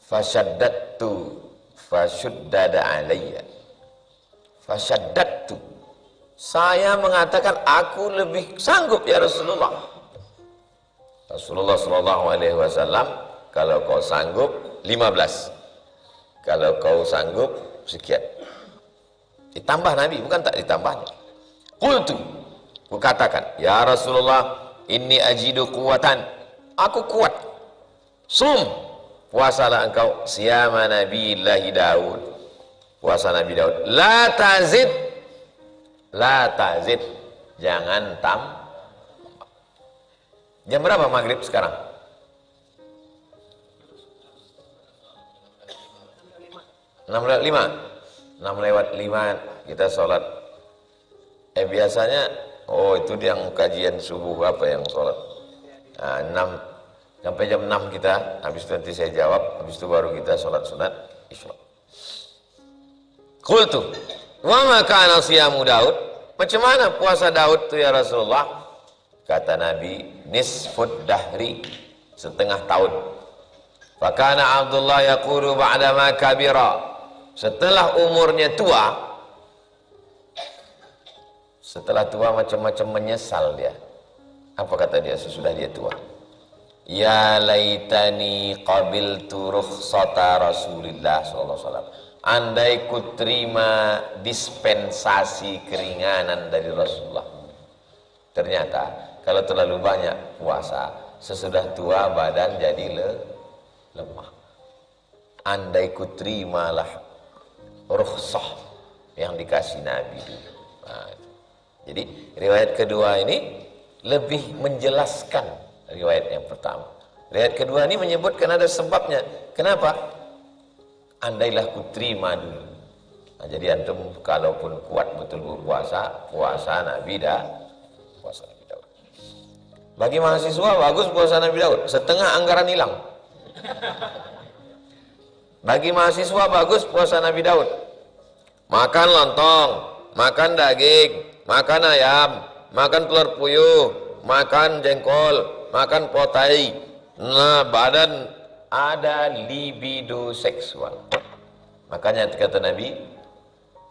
Fasyaddatu fashuddada alayya. Fasyaddatu, saya mengatakan aku lebih sanggup ya Rasulullah. Rasulullah SAW, kalau kau sanggup 15, kalau kau sanggup sekian. Ditambah Nabi, bukan tak ditambahnya. Qultu, ku katakan, ya Rasulullah, inni ajidu quwatan, aku kuat. Sum, puasalah engkau siyama nabiyillahi Daud, puasa Nabi Daud. La tazid, jangan tambah. Jam berapa maghrib sekarang? 6 lewat 5 kita sholat. Biasanya Oh, itu yang kajian subuh apa yang sholat? Nah, 6 sampai jam 6 kita, habis itu nanti saya jawab, habis itu baru kita sholat sunat Isya. Qultu, wa ma kana siyamu Daud? Macam mana puasa Daud itu ya Rasulullah? Kata Nabi, nisfud dahri, setengah tahun. Fakana Abdullah yaqulu ba'da ma kabira, setelah umurnya tua, setelah tua macam-macam menyesal dia. Apa kata dia sesudah dia tua? Ya laitani qabiltu rukhsata Rasulillah sallallahu alaihi wasallam. Andai ku terima dispensasi keringanan dari Rasulullah. Ternyata kalau terlalu banyak puasa, sesudah tua badan jadi lemah. Andai ku terimalah rukhsah yang dikasih Nabi dulu. Nah, jadi riwayat kedua ini lebih menjelaskan riwayat yang pertama. Riwayat kedua ini menyebutkan ada sebabnya. Kenapa? Andailah ku terima dulu. Nah, jadi antum kalaupun kuat betul berpuasa, puasa Nabi Daud. Bagi mahasiswa bagus puasa Nabi Daud, setengah anggaran hilang. Bagi mahasiswa bagus puasa Nabi Daud. Makan lontong, makan daging, makan ayam, makan telur puyuh, makan jengkol, makan potai. Nah, badan ada libido seksual. Makanya kata Nabi,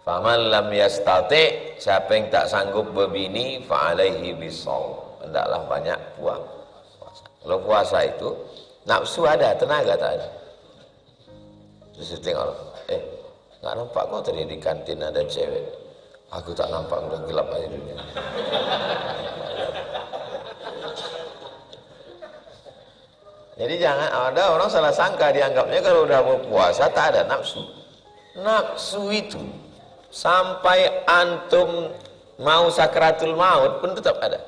faman lam yastati, siapa yang tak sanggup berbini, fa alaihi bisawm, hendaklah banyak puasa. Kalau puasa itu nafsu ada, tenaga tak ada. Terus tengok, nggak nampak kau tadi di kantin ada cewek. Aku tak nampak, udah gelap aja dunia. Jadi jangan ada orang salah sangka, dianggapnya kalau udah berpuasa tak ada nafsu. Nafsu itu sampai antum mau sakratul maut pun tetap ada.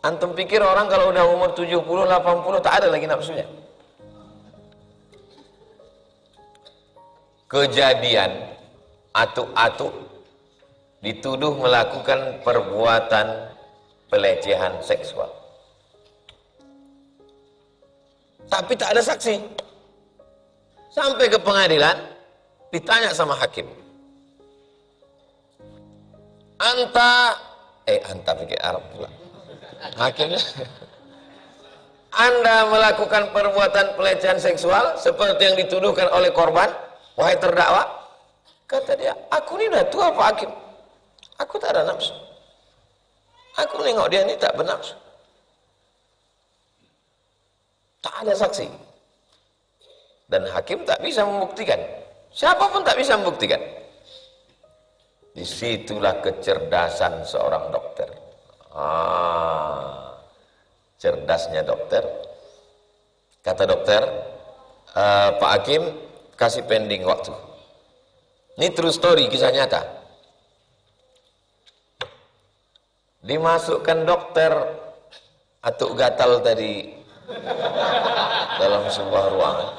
Antum pikir orang kalau udah umur 70, 80 tak ada lagi nafsunya? Kejadian atuk-atuk dituduh melakukan perbuatan pelecehan seksual. Tapi tak ada saksi. Sampai ke pengadilan, ditanya sama hakim. Anta pikir Arab pula. Hakimnya, Anda melakukan perbuatan pelecehan seksual seperti yang dituduhkan oleh korban, wahai terdakwa? Kata dia, aku ini udah tua Pak Hakim. Aku tak ada nafsu. Aku nengok dia ini tak bernafsu. Tak ada saksi. Dan hakim tak bisa membuktikan. Siapapun tak bisa membuktikan. Disitulah kecerdasan seorang dokter. Cerdasnya dokter. Kata dokter, Pak Hakim kasih pending waktu. Ini true story, kisah nyata. Dimasukkan dokter atuk gatal tadi dalam sebuah ruangan.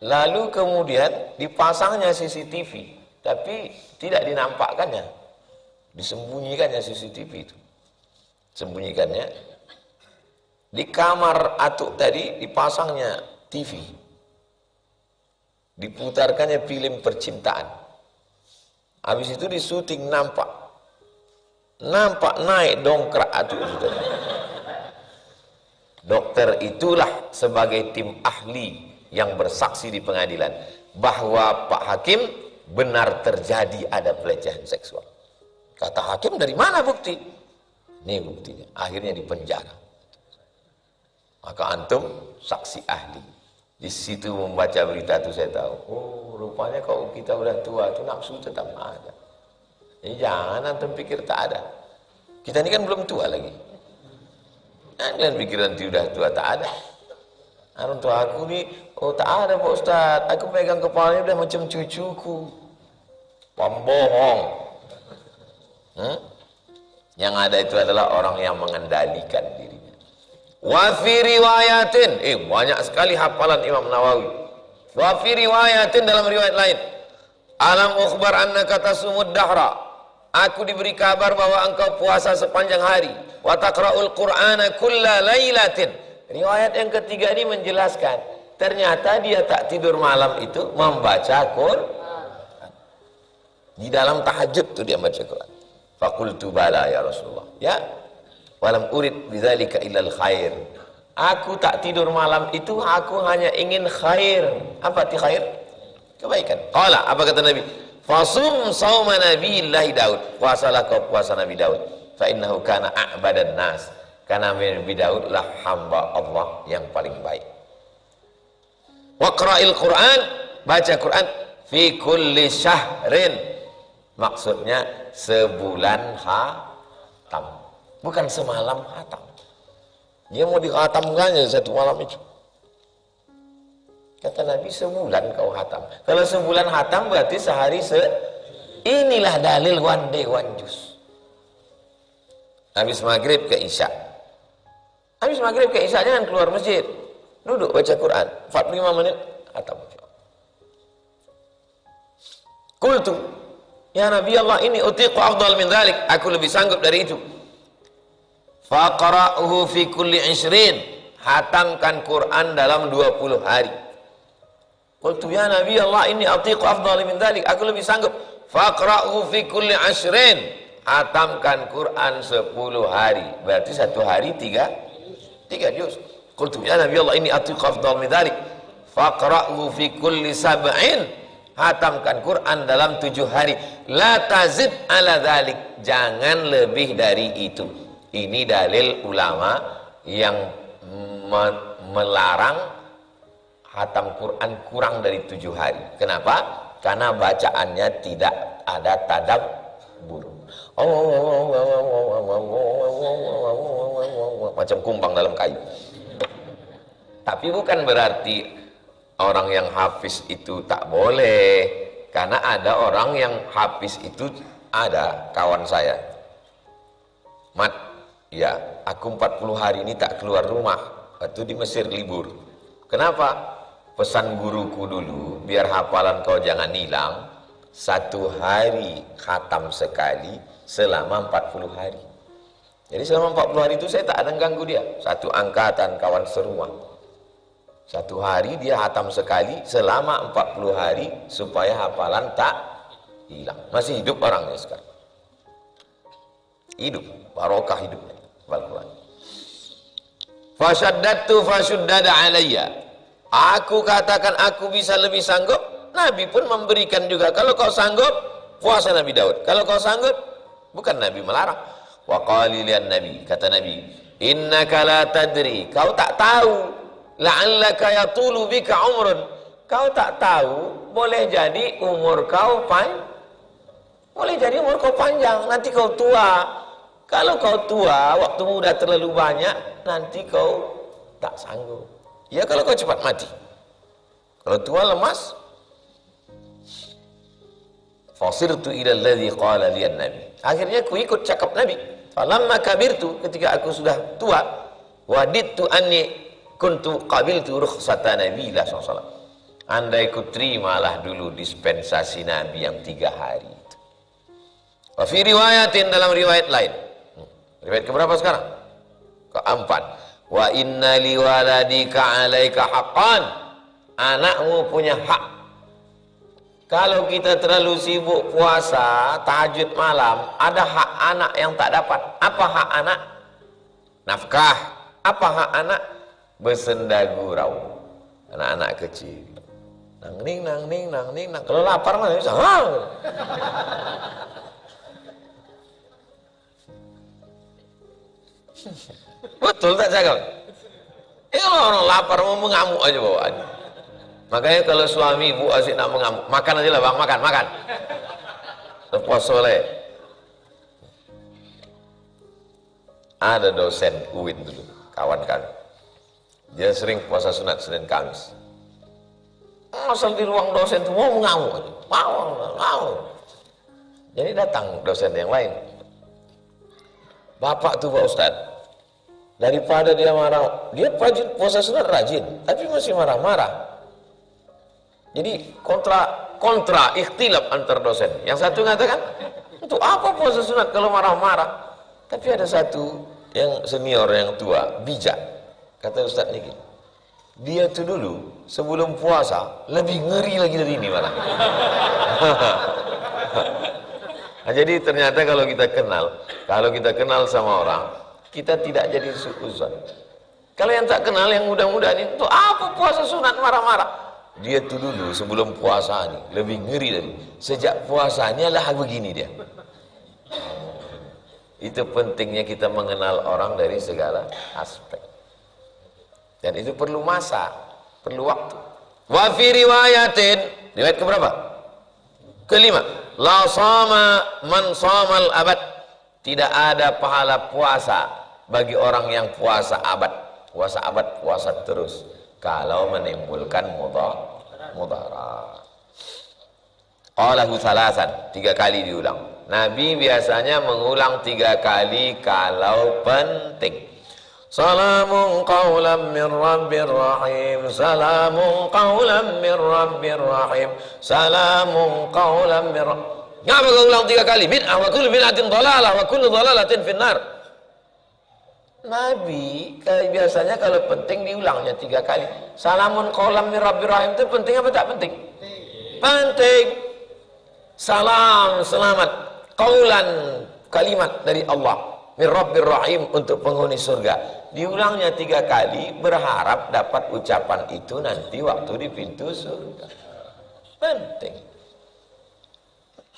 Lalu kemudian dipasangnya CCTV, tapi tidak dinampakkannya, disembunyikannya CCTV itu, sembunyikannya di kamar atuk tadi, dipasangnya TV, diputarkannya film percintaan. Habis itu disuting, nampak naik dongkrak atuk itu. Dokter itulah sebagai tim ahli yang bersaksi di pengadilan bahwa Pak Hakim benar terjadi ada pelecehan seksual. Kata hakim, dari mana bukti? Ini buktinya. Akhirnya dipenjara. Maka antum saksi ahli. Di situ membaca berita itu saya tahu. Oh, rupanya kalau kita udah tua itu nafsu tetap ada. Jadi jangan antum pikir tak ada. Kita ini kan belum tua lagi. Jangan pikir nanti udah tua tak ada. Orang tua aku ni, oh tak ada Pak Ustaz. Aku pegang kepalanya udah macam cucuku. Pembohong. Yang ada itu adalah orang yang mengendalikan dirinya. Wa fi riwayatin, banyak sekali hafalan Imam Nawawi. Wa fi riwayatin, dalam riwayat lain. Alam ukhbar annaka tasumud dahra. Aku diberi kabar bahwa engkau puasa sepanjang hari. Wa taqra'ul Qur'ana kulla lailatin. Riwayat yang ketiga ini menjelaskan, ternyata dia tak tidur malam itu membaca Quran. Di dalam tahajud tuh dia baca Quran. Faqultu bala ya Rasulullah. Ya. Walam urid bidzalika illal khair. Aku tak tidur malam itu, aku hanya ingin khair. Apa arti khair? Kebaikan. Qala, apa kata Nabi? Fasum sauma Nabiyillahi Daud. Puasalah kau puasa Nabi Daud. Fa innahu kana a'badan nas. Karena Nabi Daud lah hamba Allah yang paling baik. Waqra'il Qur'an, baca Quran fi kulli syahrin. Maksudnya sebulan hatam. Bukan semalam hatam. Dia mau dikhatamkannya satu malam itu. Kata Nabi, sebulan kau hatam. Kalau sebulan hatam berarti sehari inilah dalil one day one juice. Habis maghrib ke isya. Habis maghrib ke isya jangan keluar masjid. Duduk baca Quran 45 menit hatam. Qultu, ya Nabi Allah, ini utiqu afdal min dzalik. Aku lebih sanggup dari itu. Faqra'uhu fi kulli 20. Hatamkan Quran dalam 20 hari. Qultu ya Nabi Allah, ini atiqu afdal min dzalik. Aku lebih sanggup. Faqra'uhu fi kulli 20. Hatamkan Quran 10 hari. Berarti satu hari 3 juz. Qultu ya Nabi Allah, ini atiqu afdal min dzalik. Faqra'uhu fi kulli 7. Hatamkan Quran dalam 7 hari. La tazid ala dzalik. Jangan lebih dari itu. Ini dalil ulama yang melarang hatam Quran kurang dari 7 hari. Kenapa? Karena bacaannya tidak ada tadabbur. Macam kumbang dalam kayu. Tapi bukan berarti orang yang hafiz itu tak boleh. Karena ada orang yang hafiz itu, ada kawan saya. Mat, ya, aku 40 hari ini tak keluar rumah. Waktu di Mesir libur. Kenapa? Pesan guruku dulu, biar hafalan kau jangan hilang. 1 hari khatam sekali selama 40 hari. Jadi selama 40 hari itu saya tak ada ganggu dia. Satu angkatan kawan serumah. 1 hari dia khatam sekali selama 40 hari supaya hafalan tak hilang. Masih hidup orangnya sekarang. Hidup, barokah hidupnya. Al-Quran. Fasyaddatu fasyaddada alayya. Aku katakan aku bisa lebih sanggup. Nabi pun memberikan juga. Kalau kau sanggup, puasa Nabi Daud. Kalau kau sanggup, bukan Nabi melarang. Wa qali lian Nabi, kata Nabi, innaka la tadri, kau tak tahu, la'allaka yatulu bika umrun. Kau tak tahu, boleh jadi umur kau panjang, nanti kau tua. Kalau kau tua, waktu muda terlalu banyak, nanti kau tak sanggup. Ya kalau kau cepat mati. Kalau tua lemas. Fasirtu ila alladhi qala liyan Nabi. Akhirnya aku ikut cakap Nabi. Falamma kabirtu, ketika aku sudah tua, wadidtu anni kuntu qabiltu rukhsata Nabi sallallahu. Andai ku terimalah dulu dispensasi Nabi yang 3 hari itu. Wa fi riwayatin, dalam riwayat lain. Riwayat keberapa sekarang? Keempat. Wa inna liwaladika alaika haqqan. Anakmu punya hak. Kalau kita terlalu sibuk puasa, tahajud malam, ada hak anak yang tak dapat. Apa hak anak? Nafkah. Apa hak anak? Bersenda gurau. Anak-anak kecil. Nang ning nang ning nang ning nang. Kalau lapar mah bisa. Betul tak cakap? Orang lapar mau mengamuk aja bawaannya. Makanya kalau suami ibu asyik nak mengamuk, makan aja lah bang, makan. Lepas soleh. Ada dosen UIN dulu, kawan kami. Dia sering puasa sunat Senin Kamis. Asal di ruang dosen itu mau mengamuk aja. Mau. Jadi datang dosen yang lain. Bapak tuh Pak Ustadz, daripada dia marah, dia rajin puasa sunat rajin, tapi masih marah-marah. Jadi kontra kontra, ikhtilaf antar dosen. Yang satu mengatakan, untuk apa puasa sunat kalau marah-marah? Tapi ada satu yang senior, yang tua, bijak. Kata Ustaz Niki, dia tuh dulu sebelum puasa lebih ngeri lagi dari ini malah. Nah, jadi ternyata kalau kita kenal sama orang, kita tidak jadi suuzon. Kalau yang tak kenal, yang mudah-mudahan itu apa puasa sunat marah-marah? Dia tuh dulu sebelum puasa nih lebih ngeri dari. Sejak puasanya lah begini dia. Itu pentingnya kita mengenal orang dari segala aspek. Dan itu perlu masa, perlu waktu. Wa fi riwayatin, riwayat keberapa? Kelima. La sama man samal abad. Tidak ada pahala puasa bagi orang yang puasa abad. Puasa abad, puasa terus. Kalau menimbulkan mudarat. Qalahu salasan, 3 kali diulang. Nabi biasanya mengulang 3 kali kalau penting. Salamun qawlan min rabbir rahim, salamun qawlan min rabbir rahim, salamun qawlan min rabbir. Ngapa kau ulang 3 kali? Bid'ah wa kullu bid'atin dhalalah wa kullu dhalalatin finnar. Nabi biasanya kalau penting diulangnya 3 kali. Salamun qawlan min rabbir rahim itu penting apa tak penting? Penting. Salam, selamat, qawlan, kalimat dari Allah, min rabbir rahim, untuk penghuni surga. Diulangnya 3 kali, berharap dapat ucapan itu nanti waktu di pintu surga. Penting.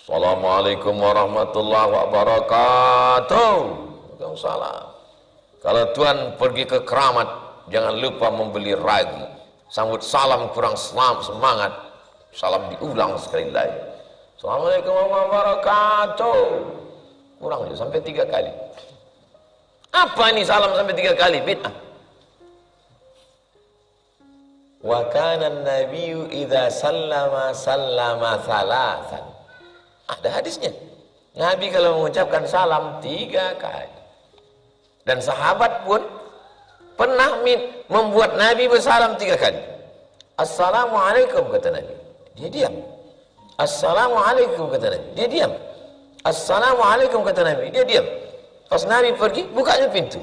Assalamualaikum warahmatullahi wabarakatuh. Waalaikumsalam. Kalau Tuhan pergi ke keramat, jangan lupa membeli ragi. Sambut salam kurang semangat, salam diulang sekali lagi. Assalamualaikum warahmatullahi wabarakatuh. Kurang aja sampai 3 kali. Apa ini salam sampai 3 kali? Bid'ah. Wa kana an-nabiyyu idza sallama thalathan. Ada hadisnya. Nabi kalau mengucapkan salam 3 kali. Dan sahabat pun pernah membuat Nabi bersalam 3 kali. Assalamualaikum, kata Nabi. Dia diam. Assalamualaikum, kata Nabi. Dia diam. Assalamualaikum, kata Nabi. Dia diam. Pas Nabi pergi, bukanya pintu.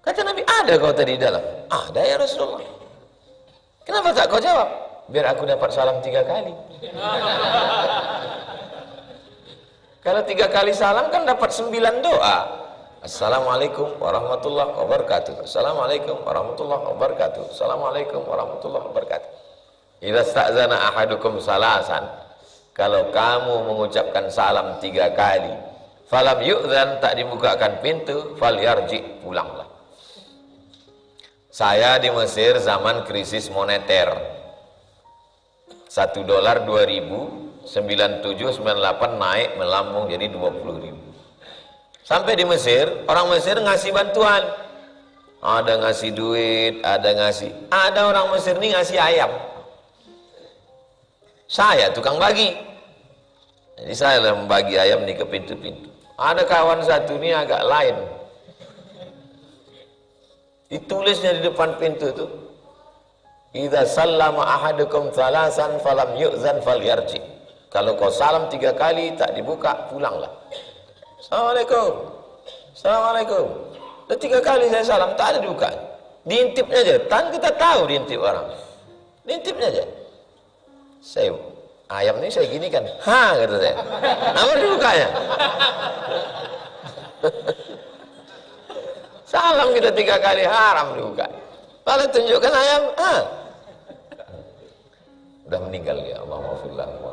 Kata Nabi, ada kau tadi di dalam? Ada ya Rasulullah. Kenapa tak kau jawab? Biar aku dapat salam 3 kali. Kalau 3 kali salam kan dapat 9 doa. Assalamualaikum warahmatullahi wabarakatuh. Assalamualaikum warahmatullahi wabarakatuh. Assalamualaikum warahmatullahi wabarakatuh. Idza sta'zana ahadukum salasan. Kalau kamu mengucapkan salam 3 kali, falam yu'dzan, tak dibukakan pintu, falyarji, pulanglah. Saya di Mesir zaman krisis moneter. 1 dolar 2000, 97, 98 naik melambung jadi 20.000. Sampai di Mesir, orang Mesir ngasih bantuan. Ada ngasih duit, ada orang Mesir ini ngasih ayam. Saya tukang bagi. Jadi saya lah membagi ayam nih ke pintu-pintu. Ada kawan satu ini agak lain. Ditulisnya di depan pintu itu, idza sallama ahadukum thalasan falam yu'zan falyarji. Kalau kau salam 3 kali tak dibuka, pulanglah. Assalamualaikum. Assalamualaikum. Dan 3 kali saya salam, tak ada dibuka. Diintipnya aja. Tan kita tahu diintip orang. Diintipnya aja. Saya ayam ini saya gini kan. Ha, kata saya. Apa dibukanya? Salam kita 3 kali, haram dibuka. Kalau tunjukkan ayam, ha. Udah meninggal ya. Allahumma fillah wa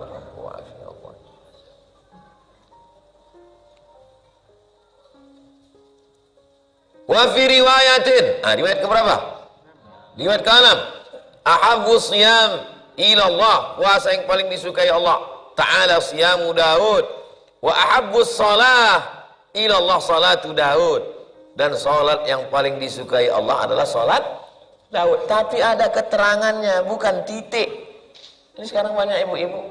wa fi riwayatin, riwayat keberapa? Riwayat ke-6. Ahabbu siyam ila Allah, puasa yang paling disukai Allah Ta'ala siyamu Daud. Wa ahabbu salah ila Allah salatu Daud. Dan salat yang paling disukai Allah adalah salat Daud. Tapi ada keterangannya, bukan titik. Ini sekarang banyak ibu-ibu,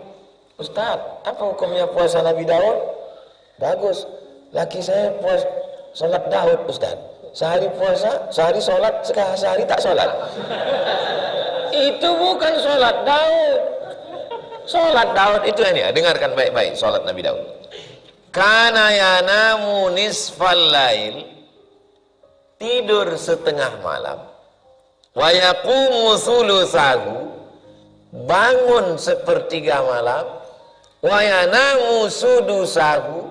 Ustaz, apa hukumnya puasa Nabi Daud? Bagus. Laki saya puasa salat Daud, Ustaz. Sehari puasa, sehari sholat, sehari tak sholat. Itu bukan sholat Daud. Sholat Daud itu ini, dengarkan baik-baik sholat Nabi Daud. Kana yanamu nisfal lail, tidur setengah malam. Wa yaqumu thulutsahu, bangun sepertiga malam. Wa yanamu sudusahu,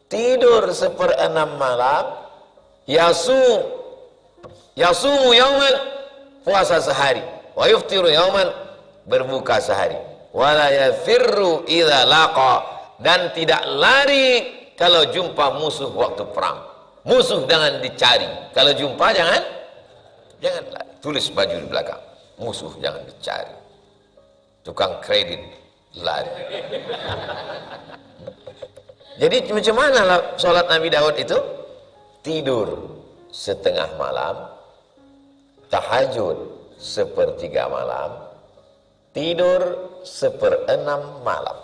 tidur seperenam malam. Yasumu yauman, puasa sehari. Wa yuftiru yauman, berbuka sehari. Wala yafirru idza laqa, dan tidak lari kalau jumpa musuh waktu perang. Musuh jangan dicari, kalau jumpa jangan lari. Tulis baju di belakang, musuh jangan dicari. Tukang kredit lari. Jadi macam mana sholat Nabi Daud itu? Tidur setengah malam, tahajud sepertiga malam, tidur seperenam malam.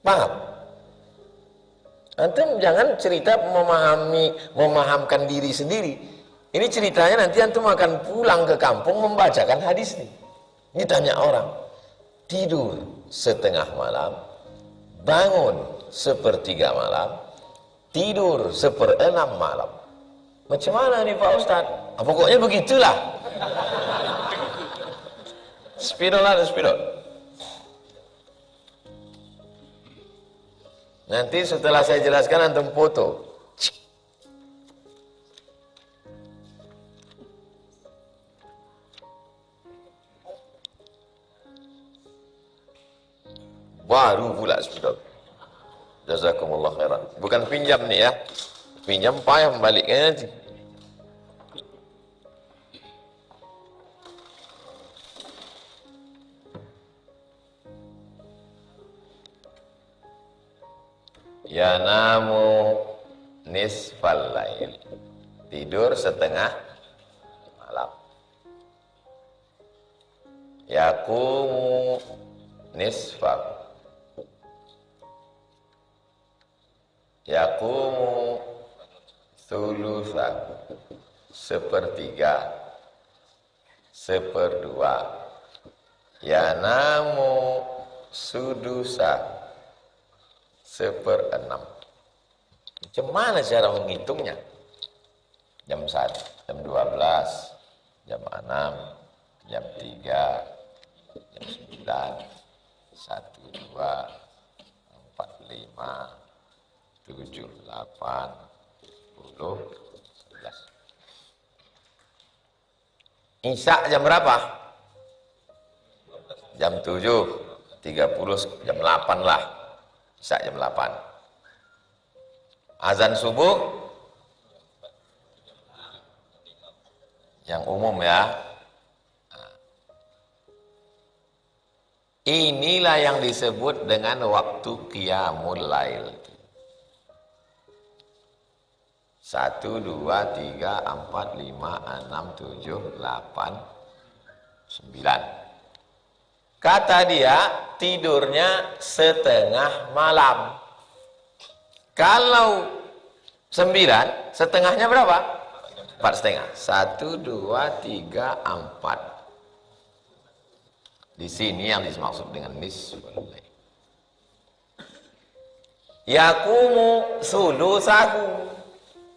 Paham? Antum jangan cerita memahamkan diri sendiri. Ini ceritanya nanti antum akan pulang ke kampung membacakan hadis ini. Ini tanya orang, tidur setengah malam, bangun sepertiga malam, tidur seperenam malam. Macam mana nih Pak Ustadz? Pokoknya begitulah. Spidol. Nanti setelah saya jelaskan antum foto. Baru pula spidol. Jazakumullah khairan. Bukan pinjam nih ya. Pinjam payah membaliknya nanti. Yanamu nisfal lail, tidur setengah malam. Yaqumu nisfal, yaqumu thulutsa, sepertiga, seperdua. Yanamu sudusa, seperenam. Macam mana cara menghitungnya? Jam 1, jam 12, jam 6, jam 3, jam 9, 1, 2, 4, 5, 7, 8, 10, 11. Isya jam berapa? Jam 7, 30, jam 8 lah. Isya jam 8. Azan subuh yang umum ya. Inilah yang disebut dengan waktu qiyamul lail. 1, 2, 3, 4, 5, 6, 7, 8, 9. Kata dia, tidurnya setengah malam. Kalau 9, setengahnya berapa? 4,5. 1, 2, 3, 4. Di sini yang dimaksud dengan nisful lail. Yaqumu thulutsahu,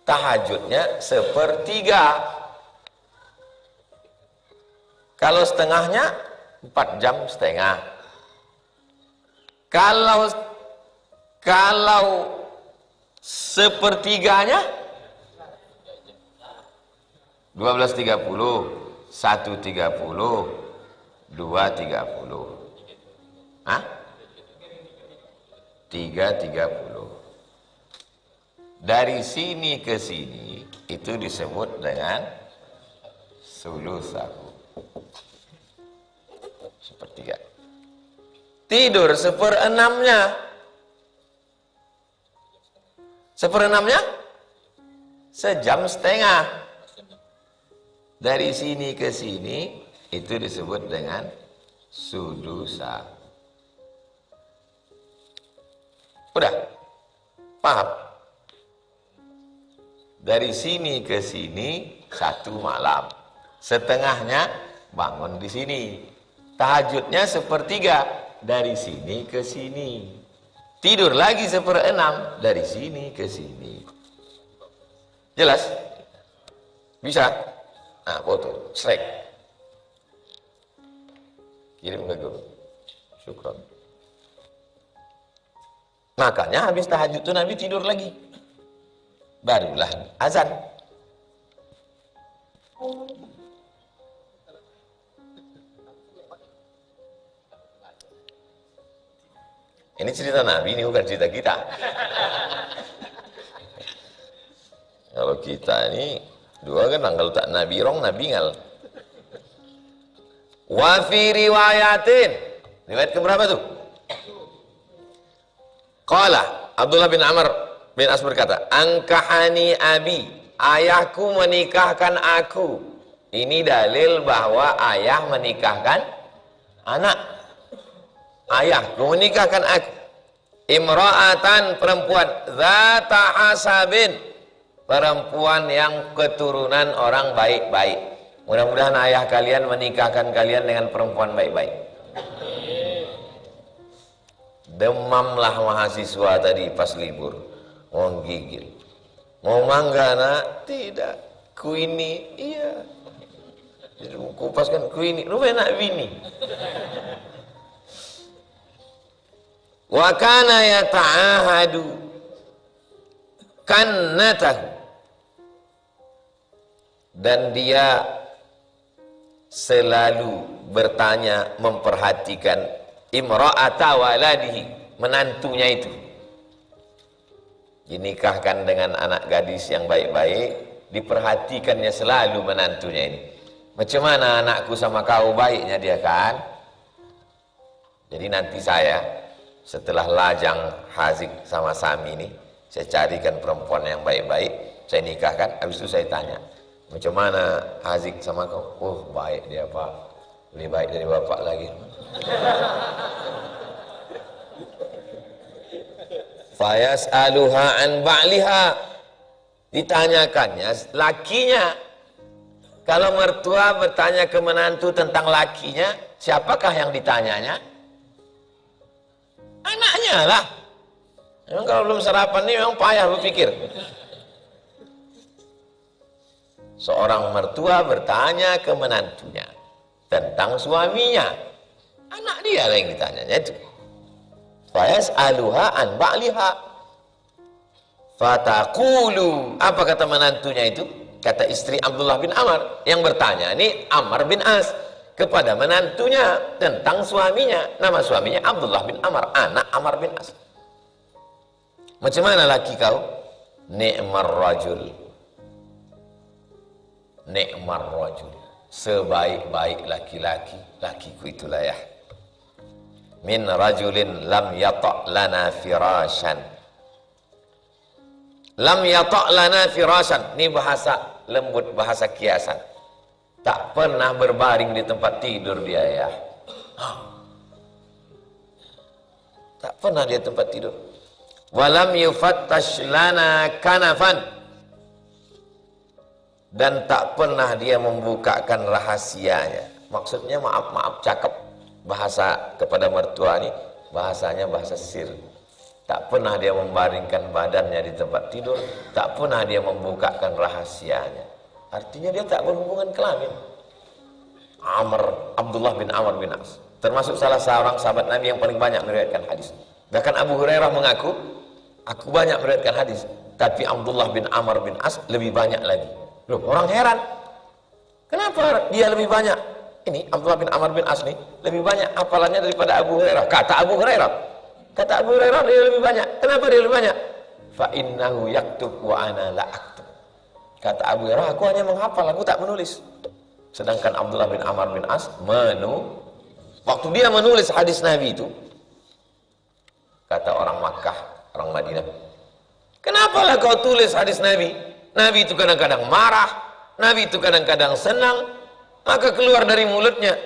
tahajudnya sepertiga. Kalau setengahnya 4 jam setengah. Kalau sepertiganya 12.30, 1.30, 2.30. Hah? 3.30. Dari sini ke sini itu disebut dengan thulutsahu, sepertiga. Tidur seperenamnya. Seperenamnya sejam setengah. Dari sini ke sini itu disebut dengan sudusa. Udah? Paham? Dari sini ke sini 1 malam. Setengahnya bangun di sini. tahajudnya sepertiga dari sini ke sini, tidur lagi 1/6 dari sini ke sini. Jelas? Bisa? Nah, foto, strike, kirim ke grup. Syukron. Makanya habis tahajud itu Nabi tidur lagi, barulah azan. Ini cerita Nabi, ini bukan cerita kita. Kalau kita ini dua kan, kalau tak Nabi rong, Nabi ngal. Wa fi riwayatin, riwayat keberapa tuh? Qala Abdullah bin Amr bin As berkata, angkahani abi, ayahku menikahkan aku. Ini dalil bahwa ayah menikahkan anak. Ayahku menikahkan aku, imra'atan, perempuan, zata hasabin, perempuan yang keturunan orang baik-baik. Mudah-mudahan ayah kalian menikahkan kalian dengan perempuan baik-baik. Demamlah mahasiswa tadi pas libur, mau gigil, mau mangga nak, tidak, kuini, iya, jadi kupaskan kuini, lu enak bini. Wa kana yata'ahadu kannatahu, dan dia selalu bertanya, memperhatikan imra'ata waladihi, menantunya itu. Dinikahkan dengan anak gadis yang baik-baik, diperhatikannya selalu menantunya ini. Macam mana anakku sama kau, baiknya dia kan? Jadi nanti saya setelah lajang Hazik sama Sami ini, saya carikan perempuan yang baik-baik, saya nikahkan, habis itu saya tanya, macam mana Hazik sama kau? Oh baik dia Pak, lebih baik dari bapak lagi. Fayas'aluha an ba'liha, ditanyakannya lakinya. Kalau mertua bertanya ke menantu tentang lakinya, siapakah yang ditanyanya? Anaknya lah. Memang kalau belum sarapan ini memang payah berpikir. Seorang mertua bertanya ke menantunya tentang suaminya, anak dia lah yang ditanyanya itu. Fayas'aluha an ba'liha fataqulu, apa kata menantunya itu? Kata istri Abdullah bin Amr yang bertanya, ini Amr bin As, kepada menantunya tentang suaminya. Nama suaminya Abdullah bin Amr, anak Amr bin As. Macam mana laki kau? Ni'mar rajul, ni'mar rajul, sebaik-baik laki-laki, lakiku itulah ya. Min rajulin lam yata' lana firashan. Lam yata' lana firashan, ini bahasa lembut, bahasa kiasan. Tak pernah berbaring di tempat tidur dia ya. Tak pernah dia tempat tidur. Walam yufattash lana kanafan, dan tak pernah dia membukakan rahasianya. Maksudnya maaf cakep, bahasa kepada mertua ini bahasanya bahasa sir. Tak pernah dia membaringkan badannya di tempat tidur, tak pernah dia membukakan rahasianya. Artinya dia tak berhubungan kelamin. Abdullah bin Amr bin As termasuk salah seorang sahabat Nabi yang paling banyak meriwayatkan hadis. Bahkan Abu Hurairah mengaku, aku banyak meriwayatkan hadis, tapi Abdullah bin Amr bin As lebih banyak lagi. Loh, orang heran, kenapa dia lebih banyak? Ini Abdullah bin Amr bin As nih lebih banyak hafalannya daripada Abu Hurairah. Kata Abu Hurairah dia lebih banyak. Kenapa dia lebih banyak? Fa innahu yaktub wa ana la aktub. Kata Abu Hurairah, aku hanya menghafal, aku tak menulis. Sedangkan Abdullah bin Amr bin As waktu dia menulis hadis Nabi itu, kata orang Makkah, orang Madinah, kenapa lah kau tulis hadis Nabi? Nabi itu kadang-kadang marah, Nabi itu kadang-kadang senang, maka keluar dari mulutnya.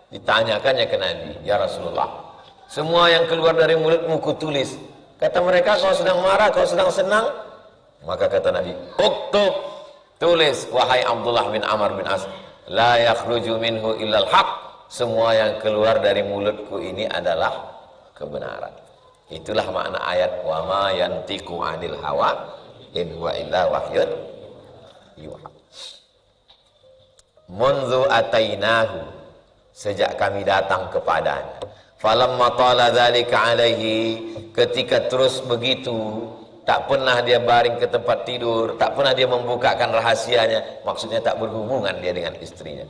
Ditanyakannya ke Nabi, ya Rasulullah, semua yang keluar dari mulutmu kutulis. Kata mereka, kau sedang marah, kau sedang senang. Maka kata Nabi, uktub, tulis, wahai Abdullah bin Amr bin As, la yakhruju minhu illal haq, semua yang keluar dari mulutku ini adalah kebenaran. Itulah makna ayat wa ma yantiqu 'anil hawa in huwa illa wahyun yuha. Munzu atainahu, sejak kami datang kepadanya. Falamma tala dzalika alaihi, ketika terus begitu, tak pernah dia baring ke tempat tidur, tak pernah dia membukakan rahasianya, maksudnya tak berhubungan dia dengan istrinya.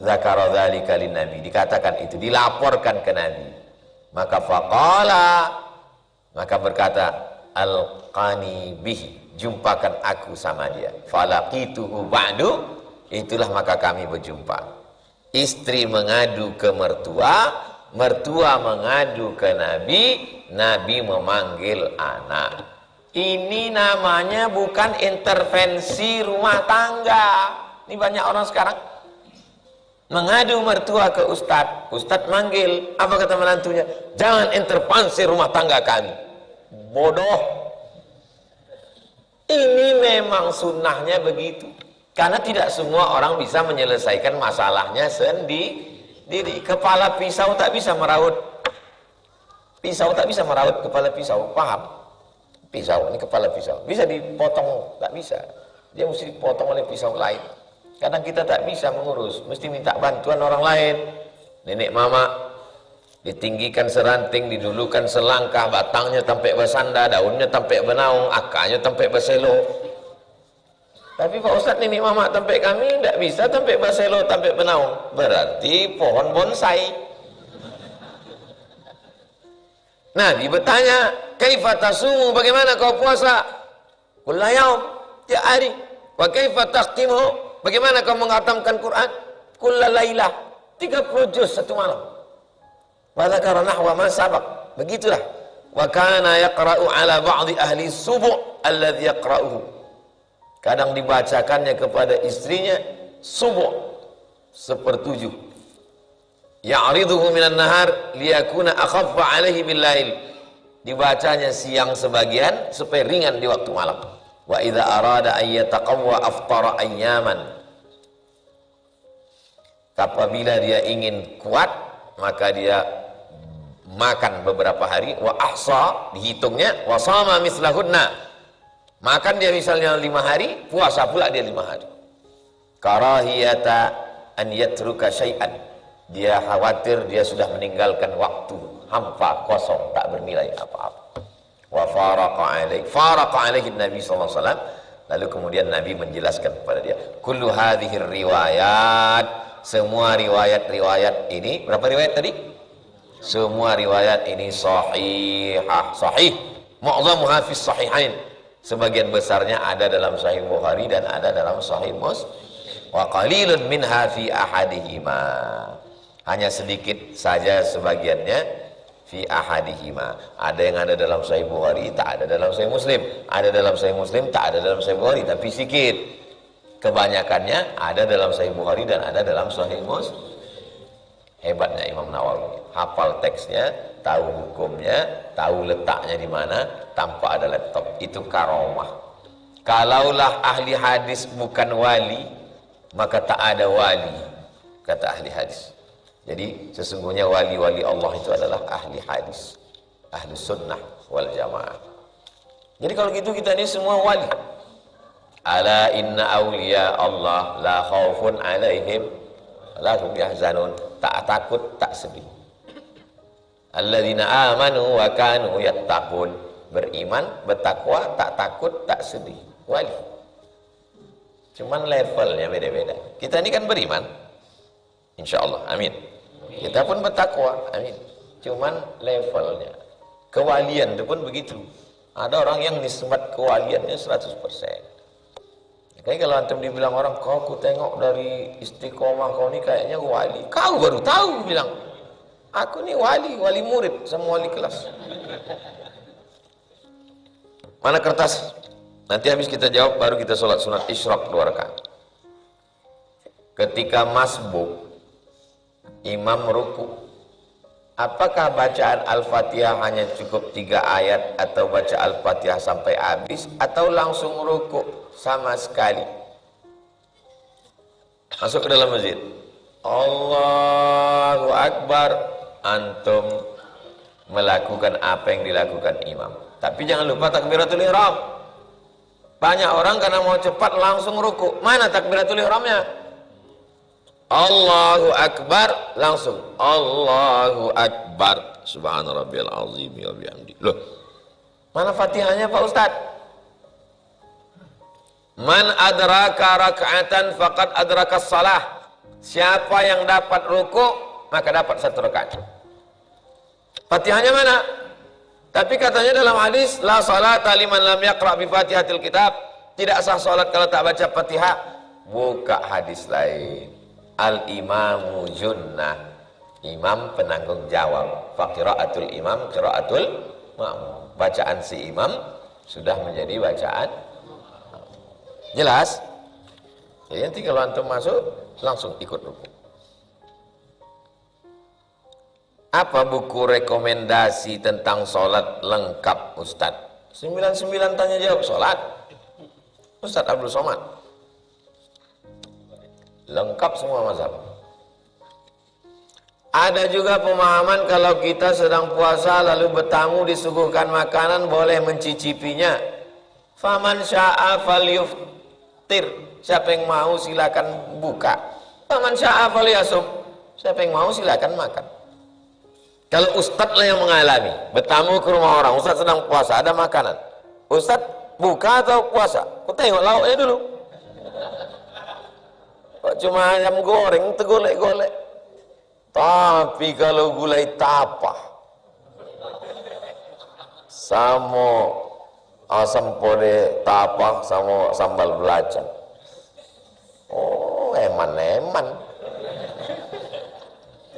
Zakara dzalika lin nabi, dikatakan itu, dilaporkan ke nabi. Maka faqala, maka berkata, alqani bihi, jumpakan aku sama dia. Falaqituhu ba'du, itulah maka kami berjumpa. Istri mengadu ke mertua, mertua mengadu ke nabi, nabi memanggil anak. Ini namanya bukan intervensi rumah tangga. Ini banyak orang sekarang mengadu mertua ke ustadz, ustadz manggil, apa kata menantunya? Jangan intervensi rumah tangga kami. Bodoh. Ini memang sunnahnya begitu, karena tidak semua orang bisa menyelesaikan masalahnya sendiri. Kepala pisau tak bisa meraut, pisau tak bisa meraut kepala pisau, paham? Pisau, ini kepala pisau, bisa dipotong? Tak bisa, dia mesti dipotong oleh pisau lain. Kadang kita tak bisa mengurus, mesti minta bantuan orang lain. Nenek mama ditinggikan seranting, didulukan selangkah, batangnya sampai bersanda, daunnya sampai benaung, akarnya sampai berselo. Tapi Pak Ustadz, nenek mama sampai kami tidak bisa sampai berselo, sampai benaung. Berarti pohon bonsai. Nabi bertanya, kaifa tasumu, bagaimana kau puasa? Kullu yaum, tiap hari. Wa kaifa takhtimu, bagaimana kau menghatamkan Quran? Kulla lailah, 30 juz satu malam. Wa dzakara nahwa ma sabaq. Begitulah. Wa kana yaqra'u ala ba'dhi ahli subu' alladhi yaqra'uhu. Kadang dibacakannya kepada istrinya subu' sepertujuh. Ya'riduhu minan nahar liyakuna akhaffa 'alaihi bil lail. Dibacanya siang sebagian supaya ringan di waktu malam. Wa idza arada an yataqawwa aftara ayyaman. Apabila dia ingin kuat, maka dia makan beberapa hari. Wa ahsa, dihitungnya, wa sama mislahunna, makan dia misalnya 5 hari, puasa pula dia 5 hari. Karahiyata an yatruka syai'an, dia khawatir dia sudah meninggalkan waktu hampa, kosong, tak bernilai apa-apa. Wa faraqa alaihi Nabi SAW. Lalu kemudian Nabi menjelaskan kepada dia, kullu hadhihi riwayat, semua riwayat-riwayat ini, berapa riwayat tadi? Semua riwayat ini sahihah, sahih, mu'dhamuha fi sahihain, sebagian besarnya ada dalam Sahih Bukhari dan ada dalam Sahih Muslim. Wa qalilun minha fi ahadihima, hanya sedikit saja sebagiannya fi ahadihima, ada yang ada dalam Sahih Bukhari, tak ada dalam Sahih Muslim, ada dalam Sahih Muslim, tak ada dalam Sahih Bukhari, tapi sedikit. Kebanyakannya ada dalam Sahih Bukhari dan ada dalam Sahih Muslim. Hebatnya Imam Nawawi, hafal teksnya, tahu hukumnya, tahu letaknya di mana, tanpa ada laptop. Itu karomah. Kalaulah ahli hadis bukan wali, maka tak ada wali, kata ahli hadis. Jadi sesungguhnya wali-wali Allah itu adalah ahli hadis, ahli sunnah wal jamaah. Jadi kalau gitu kita ini semua wali. Ala inna awliya Allah la khaufun alaihim la hum yahzanun, tak takut, tak sedih. Alladzina amanu wa kanu yattaqun, beriman, bertakwa, tak takut, tak sedih. Wali. Cuman levelnya beda-beda. Kita ini kan beriman, insyaallah, amin. Kita pun bertakwa, amin. Cuman levelnya. Kewalian itu pun begitu. Ada orang yang nisbat kewaliannya 100%. Kayak kalau antum dibilang orang, kau ku tengok dari istiqomah kau ni kayaknya wali. Kau baru tahu bilang, aku ni wali, wali murid sama wali kelas. Mana kertas? Nanti habis kita jawab baru kita sholat sunat isyraq 2 rakaat. Ketika masbuk, imam ruku, apakah bacaan Al-Fatihah hanya cukup 3 ayat atau baca Al-Fatihah sampai habis, atau langsung ruku sama sekali? Masuk ke dalam masjid, Allahu Akbar, antum melakukan apa yang dilakukan imam. Tapi jangan lupa takbiratul ihram. Banyak orang karena mau cepat langsung ruku. Mana takbiratul ihramnya? Allahu Akbar, langsung Allahu Akbar. Subhana rabbiyal azim wa bihamdi. Loh, mana Fatihahnya Pak Ustaz? Man adraka raka'atan faqad adraka salah. Siapa yang dapat ruku, maka dapat satu rakaat. Fatihahnya mana? Tapi katanya dalam hadis, la salata liman lam yaqra bi Fatihatil Kitab. Tidak sah salat kalau tak baca Fatihah. Buka hadis lain. Al-imamu junnah. Imam penanggung jawab. Fa qiraatul imam qiraatul ma'mum. Bacaan si imam sudah menjadi bacaan. Jelas? Jadi nanti kalau antum masuk langsung ikut ruku. Apa buku rekomendasi tentang sholat lengkap Ustaz? 99 tanya jawab sholat Ustaz Abdul Somad. Lengkap semua mazhab. Ada juga pemahaman kalau kita sedang puasa lalu bertamu disuguhkan makanan boleh mencicipinya. Faman sya'a falyuftir. Siapa yang mau silakan buka. Faman sya'a falyasum. Siapa yang mau silakan makan. Kalau ustadz lah yang mengalami, bertamu ke rumah orang, ustadz sedang puasa, ada makanan. Ustadz buka atau puasa? Kau tengok lauknya dulu. Kok cuma ayam goreng, tegolek-golek. Tapi kalau gulai tapah, sama asam pode tapah, sama sambal belacan. Oh, eman-eman.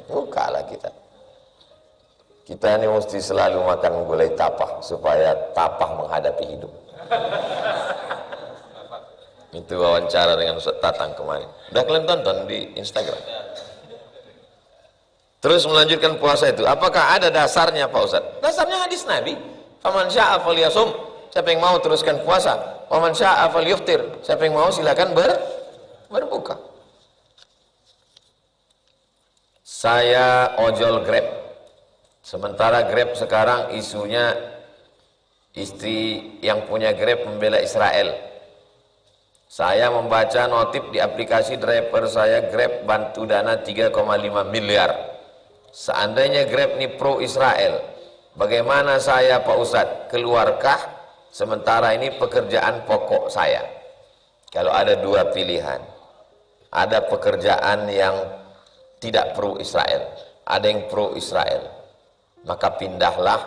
Bukalah kita. Kita ini mesti selalu makan gulai tapah supaya tapah menghadapi hidup. Itu wawancara dengan Ustaz Tatang kemarin. Udah kalian tonton di Instagram. Terus melanjutkan puasa itu. Apakah ada dasarnya Pak Ustaz? Dasarnya hadis Nabi. Faman sya'a falyasum. Siapa yang mau teruskan puasa. Faman sya'a falyuftir. Siapa yang mau silakan berbuka. Saya ojol Grab. Sementara Grab sekarang isunya istri yang punya Grab membela Israel. Saya membaca notif di aplikasi driver saya Grab bantu dana 3,5 miliar. Seandainya Grab ini pro Israel, bagaimana saya Pak Ustadz? Keluarkah? Sementara ini pekerjaan pokok saya. Kalau ada dua pilihan, ada pekerjaan yang tidak pro Israel, ada yang pro Israel. Maka pindahlah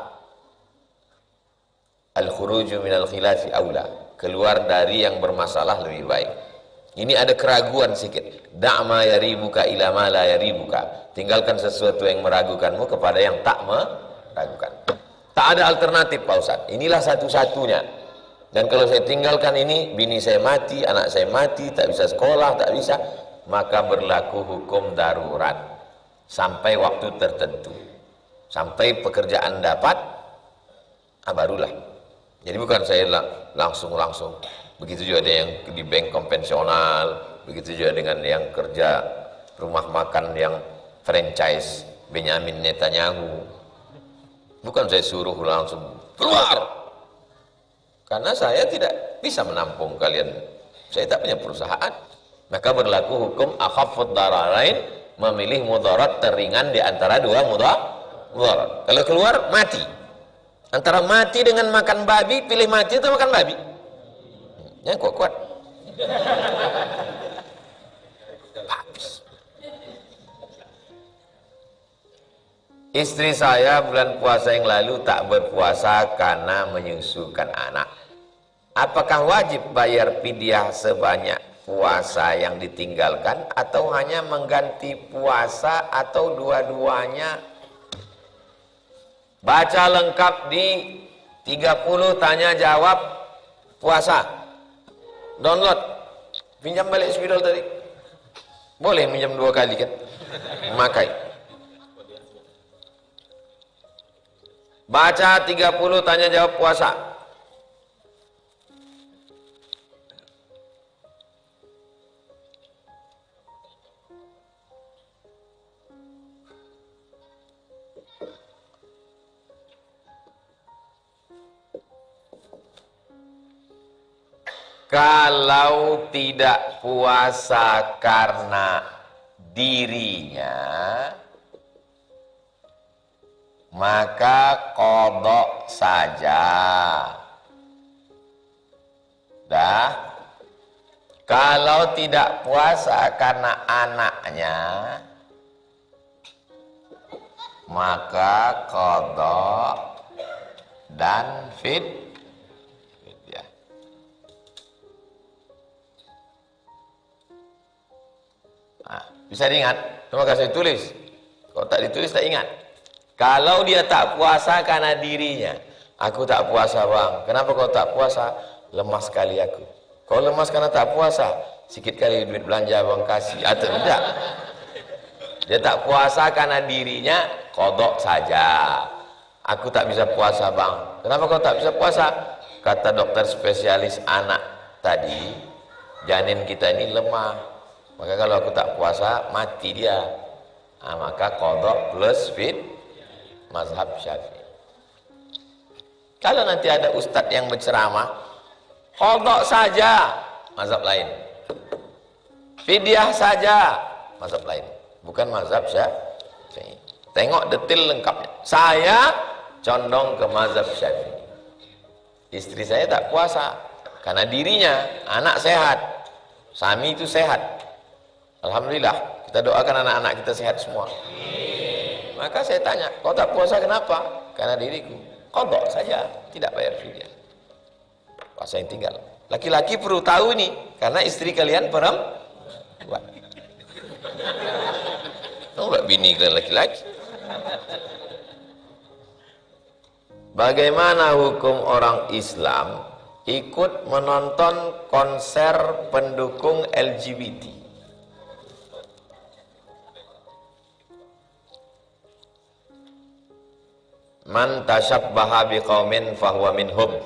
al-khuruju minal khilafi aula, keluar dari yang bermasalah lebih baik. Ini ada keraguan sedikit. Da'ma yaribuka ila ma la yaribuka. Tinggalkan sesuatu yang meragukanmu kepada yang tak meragukan. Tak ada alternatif Pak Ustaz. Inilah satu-satunya. Dan kalau saya tinggalkan ini, bini saya mati, anak saya mati, tak bisa sekolah, tak bisa, maka berlaku hukum darurat sampai waktu tertentu. Sampai pekerjaan dapat, barulah. Jadi bukan saya langsung. Begitu juga ada yang di bank konvensional, begitu juga dengan yang kerja rumah makan yang franchise Benyamin Netanyahu. Bukan saya suruh langsung keluar, karena saya tidak bisa menampung kalian. Saya tak punya perusahaan. Maka berlaku hukum akhaffud dararain, memilih mudarat teringan di antara dua mudarat. Kalau keluar mati. Antara mati dengan makan babi, pilih mati atau makan babi? Ya kuat. Habis. Istri saya bulan puasa yang lalu tak berpuasa karena menyusukan anak. Apakah wajib bayar fidyah sebanyak puasa yang ditinggalkan atau hanya mengganti puasa atau dua-duanya? Baca lengkap di 30 tanya jawab puasa. Download. Pinjam balik spidol tadi. Boleh minjam 2 kali kan? Memakai. Baca 30 tanya jawab puasa. Kalau tidak puasa karena dirinya, maka qadha saja. Dah. Kalau tidak puasa karena anaknya, maka qadha dan fidyah. Nah, bisa diingat? Terima kasih tulis. Kalau tak ditulis tak ingat. Kalau dia tak puasa karena dirinya, aku tak puasa bang. Kenapa kau tak puasa? Lemas sekali aku. Kau lemas karena tak puasa. Sikit kali duit belanja bang kasih. Atau tidak? Dia tak puasa karena dirinya, qadha saja. Aku tak bisa puasa bang. Kenapa kau tak bisa puasa? Kata dokter spesialis anak tadi, janin kita ini lemah. Maka kalau aku tak puasa, mati dia. Nah, maka qadha plus mazhab Syafi'i. Kalau nanti ada ustadz yang berceramah, qadha saja, mazhab lain. Fidyah saja, mazhab lain. Bukan mazhab Syafi'i. Tengok detail lengkapnya. Saya condong ke mazhab Syafi'i. Istri saya tak puasa karena dirinya, anak sehat, suami itu sehat. Alhamdulillah, kita doakan anak-anak kita sehat semua. Maka saya tanya, kau tak puasa kenapa? Karena diriku. Qadha saja, tidak bayar fidyah. Puasa yang tinggal. Laki-laki perlu tahu nih, karena istri kalian perempuan. Tahu nggak bini kalian laki-laki? Bagaimana hukum orang Islam ikut menonton konser pendukung LGBT? Man tasyabbaha biqaumin fahuwa minhum.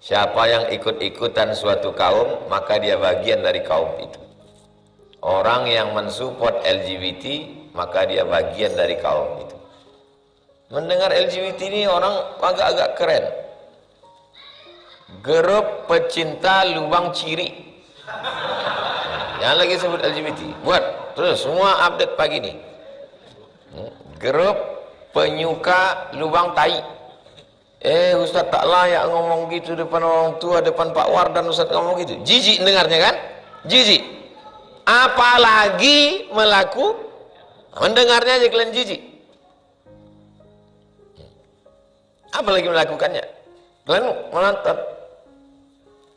Siapa yang ikut-ikutan suatu kaum, maka dia bagian dari kaum itu. Orang yang mensupport LGBT, maka dia bagian dari kaum itu. Mendengar LGBT ini orang agak-agak keren. Grup pecinta lubang ciri. Jangan lagi sebut LGBT. Buat terus semua update pagi ini. Grup penyuka lubang tai. Ustaz tak layak ngomong gitu depan orang tua, depan Pak Wardan Ustaz ngomong gitu. Jijik dengarnya kan? Jijik. Apalagi mendengarnya aja kalian jijik. Apalagi melakukannya. Kalian menonton.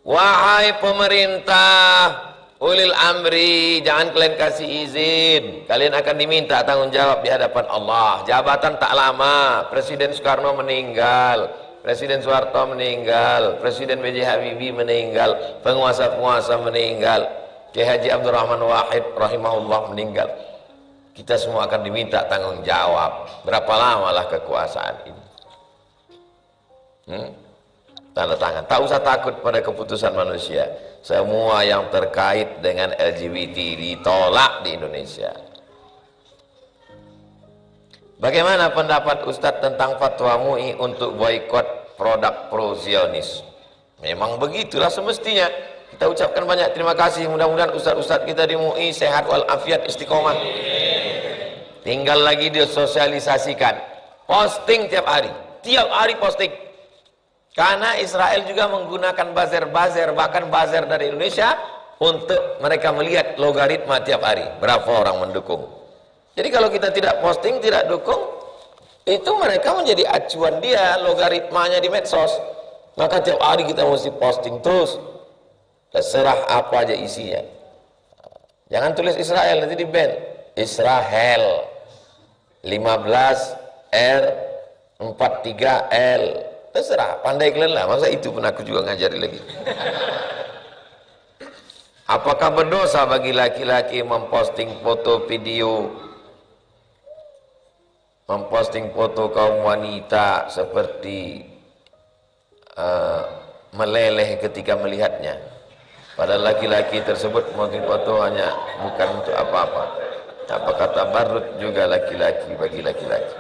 Wahai pemerintah, ulil amri, jangan kalian kasih izin. Kalian akan diminta tanggung jawab di hadapan Allah. Jabatan tak lama. Presiden Soekarno meninggal, Presiden Soeharto meninggal, Presiden B.J. Habibie meninggal, penguasa-penguasa meninggal, Kiai Haji Abdurrahman Wahid rahimahullah meninggal. Kita semua akan diminta tanggung jawab. Berapa lamalah kekuasaan ini? Tanda tangan. Tak usah takut pada keputusan manusia. Semua yang terkait dengan LGBT ditolak di Indonesia. Bagaimana pendapat Ustadz tentang fatwa MUI untuk boikot produk pro-Zionis? Memang begitulah semestinya. Kita ucapkan banyak terima kasih. Mudah-mudahan Ustadz-Ustadz kita di MUI sehat walafiat istiqomah. Tinggal lagi disosialisasikan. Posting tiap hari posting. Karena Israel juga menggunakan buzzer, bahkan buzzer dari Indonesia untuk mereka melihat logaritma tiap hari, berapa orang mendukung. Jadi kalau kita tidak posting, tidak dukung, itu mereka menjadi acuan dia, logaritmanya di medsos. Maka tiap hari kita mesti posting terus, terserah apa aja isinya. Jangan tulis Israel, nanti di ban. Israel 15R 43L, terserah, pandai kalian lah. Masa itu pun aku juga ngajari lagi. Apakah berdosa bagi laki-laki memposting foto video, memposting foto kaum wanita seperti meleleh ketika melihatnya? Padahal laki-laki tersebut mungkin foto hanya bukan untuk apa-apa. Apakah tabarrut juga laki-laki bagi laki-laki?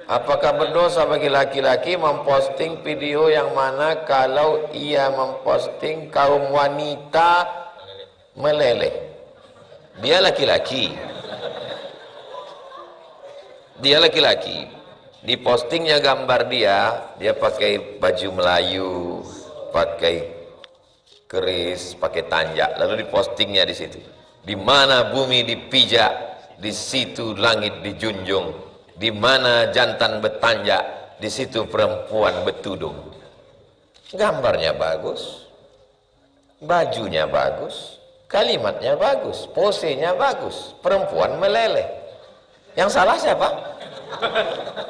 Apakah berdosa bagi laki-laki memposting video yang mana kalau ia memposting kaum wanita meleleh? Dia laki-laki. Dia laki-laki. Di postingnya gambar dia pakai baju Melayu, pakai keris, pakai tanjak, lalu dipostingnya di situ. Di mana bumi dipijak, di situ langit dijunjung. Di mana jantan bertanjak, di situ perempuan bertudung. Gambarnya bagus, bajunya bagus, kalimatnya bagus, posenya bagus, perempuan meleleh. Yang salah siapa?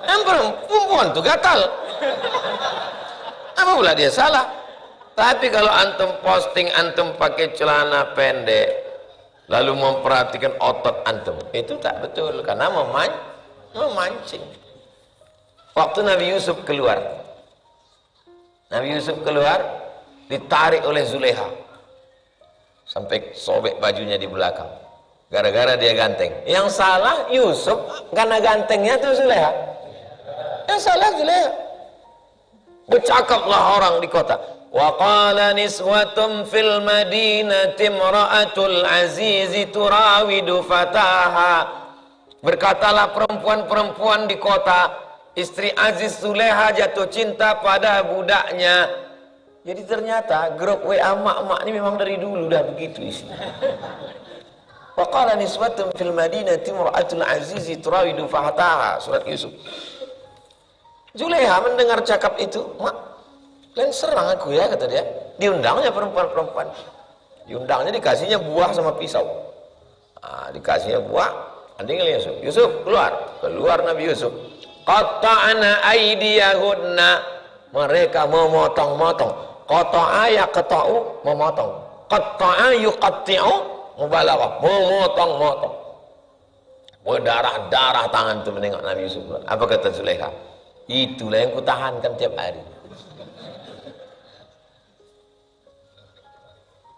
Yang perempuan itu gatal. Apa pula dia salah? Tapi kalau antum posting antum pakai celana pendek, lalu memperhatikan otot antum, itu tak betul karena memancing. Waktu Nabi Yusuf keluar, ditarik oleh Zulekha sampai sobek bajunya di belakang. Gara-gara dia ganteng. Yang salah Yusuf karena gantengnya tuh Zulekha. Yang salah Zulekha. Bercakaplah orang di kota. Wa qala niswatum fil madinati imra'atul azizi turawidu fataha. Berkatalah perempuan-perempuan di kota, istri Aziz Zulekha jatuh cinta pada budaknya. Jadi ternyata grup WA mak-mak ini memang dari dulu dah begitu isinya. Wa qala niswatun fil madinati imra'atul azizi turawidu fataha, surat Yusuf. Zulekha mendengar cakap itu, mak, kalian serang aku ya, kata dia. Diundangnya perempuan-perempuan, diundangnya, dikasihnya buah sama pisau. Dikasihnya buah, anding Yusuf. Yusuf keluar Nabi Yusuf. Qatta'na aydiyahunna, mereka memotong-motong. Qata'a yaqta'u, memotong. Qatta'a yuqatti'u, mubalaghah, memotong-motong. Berdarah-darah tangan itu menengok Nabi Yusuf. Apa kata Zulekha? Itulah yang kutahankan tiap hari.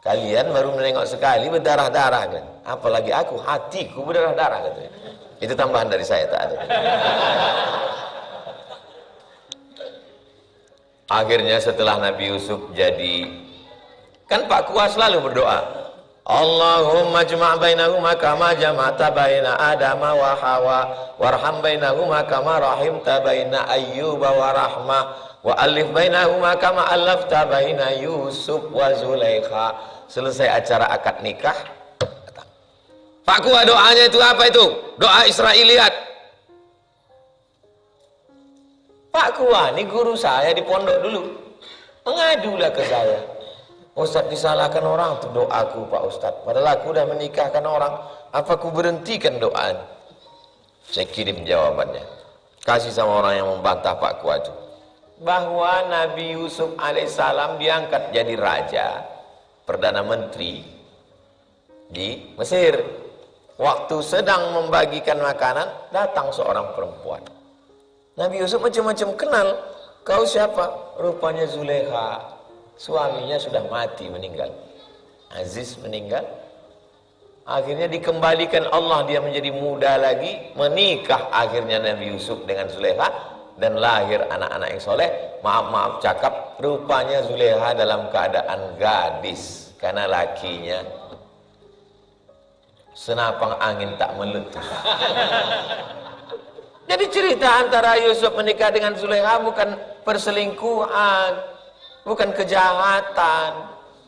Kalian baru menengok sekali berdarah-darah kan? Apalagi aku, hatiku berdarah-darah katanya. Itu tambahan dari saya, tak ada. Akhirnya setelah Nabi Yusuf jadi, kan Pak Kuas selalu berdoa, Allahumma jma' bainahuma kama jama'ta baina Adama wa Hawa warham bainahuma kama rahimta baina Ayyuba wa Rahmah wa alif bainahuma kama alafta baina Yusuf wa Zulekha. Selesai acara akad nikah, Pak Kuas doanya itu apa itu? Doa Israiliyat. Pak Kuas ini guru saya di pondok dulu, mengadulah ke saya. Ustaz, disalahkan orang untuk doaku Pak Ustaz, padahal aku udah menikahkan orang, apa aku berhentikan doa? Saya kirim jawabannya, kasih sama orang yang membantah Pak Kuat itu, bahwa Nabi Yusuf alaihissalam diangkat jadi raja, Perdana Menteri di Mesir. Waktu sedang membagikan makanan, datang seorang perempuan. Nabi Yusuf macam-macam kenal, kau siapa? Rupanya Zulekha. Suaminya sudah mati, meninggal. Aziz meninggal. Akhirnya dikembalikan Allah, dia menjadi muda lagi, menikah akhirnya Nabi Yusuf dengan Zulekha, dan lahir anak-anak yang soleh. Maaf cakap, rupanya Zulekha dalam keadaan gadis, karena lakinya senapang angin tak meletus. Jadi cerita antara Yusuf menikah dengan Zulekha bukan perselingkuhan, bukan kejahatan,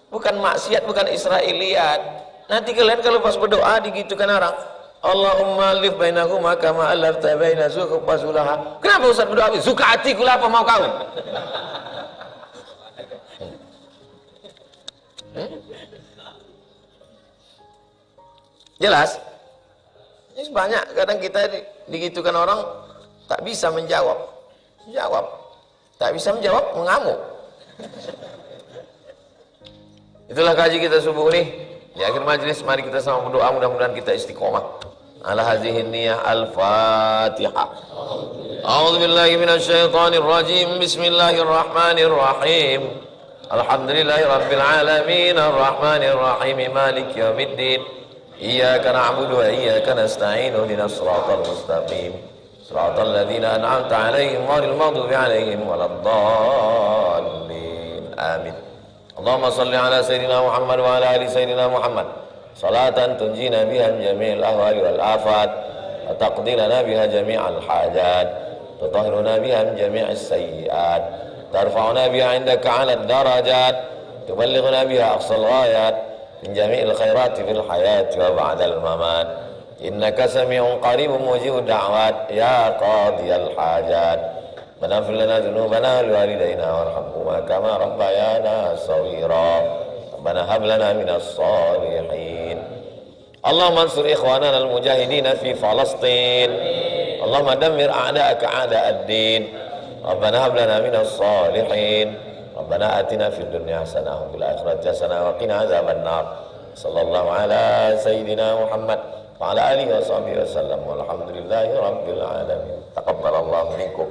bukan maksiat, bukan Israiliyat. Nanti kalian kalau pas berdoa digitukan orang, Allahumma alif bainahuma kama alafta baina Zulekha wa Zulekha. Kenapa Ustaz berdoa? Suka hatiku lah apa mau kawin? Jelas? Ini banyak kadang kita digitukan orang tak bisa menjawab. Tak bisa menjawab, mengamuk. Itulah kaji kita subuh ini. Di akhir majlis mari kita sama berdoa, mudah-mudahan kita istiqomah. Ala hadhihi niyyah al-Fatihah. A'udzu billahi minasyaitonir rajim. Bismillahirrahmanirrahim. Alhamdulillahirabbil alamin arrahmanir rahim maliki yaumiddin. Iyyaka na'budu wa iyyaka nasta'in ihdinas siratal mustaqim. Shiratal ladzina an'amta 'alaihim ghairil maghdubi 'alaihim waladdallin. Amin. Allahumma shalli ala sayyidina Muhammad wa ala ali sayyidina Muhammad salatan tunjina biha min jami'il ahwali wal afat wa taqdi lana biha jami'al hajat tutahhiruna biha min jami'is sayyi'at tarfa'una biha 'indaka 'alad darajat tuballighuna biha aqsal ghayat min jami'il khairati fil hayati wa ba'dal mamat. Innaka sami'un qaribun mujibud da'wat ya qadiyal hajat. Maghfir lana dhunubana wa liwalidayna warhamhuma kama rabbayana shaghira. Rabbana hab lana minas shalihin. Allahumma ansur ikhwanana al-mujahidin fi Falastin. Allahumma dammir a'da'aka a'da'ad-din. Rabbana hab lana minas shalihin. Rabbana atina fid dunya hasanah wa fil akhirati hasanah wa qina adzabannar. Sallallahu ala sayyidina Muhammad wa ala alihi wa sahbihi wa sallam walhamdulillahi rabbil alamin. Taqabbalallahu minkum.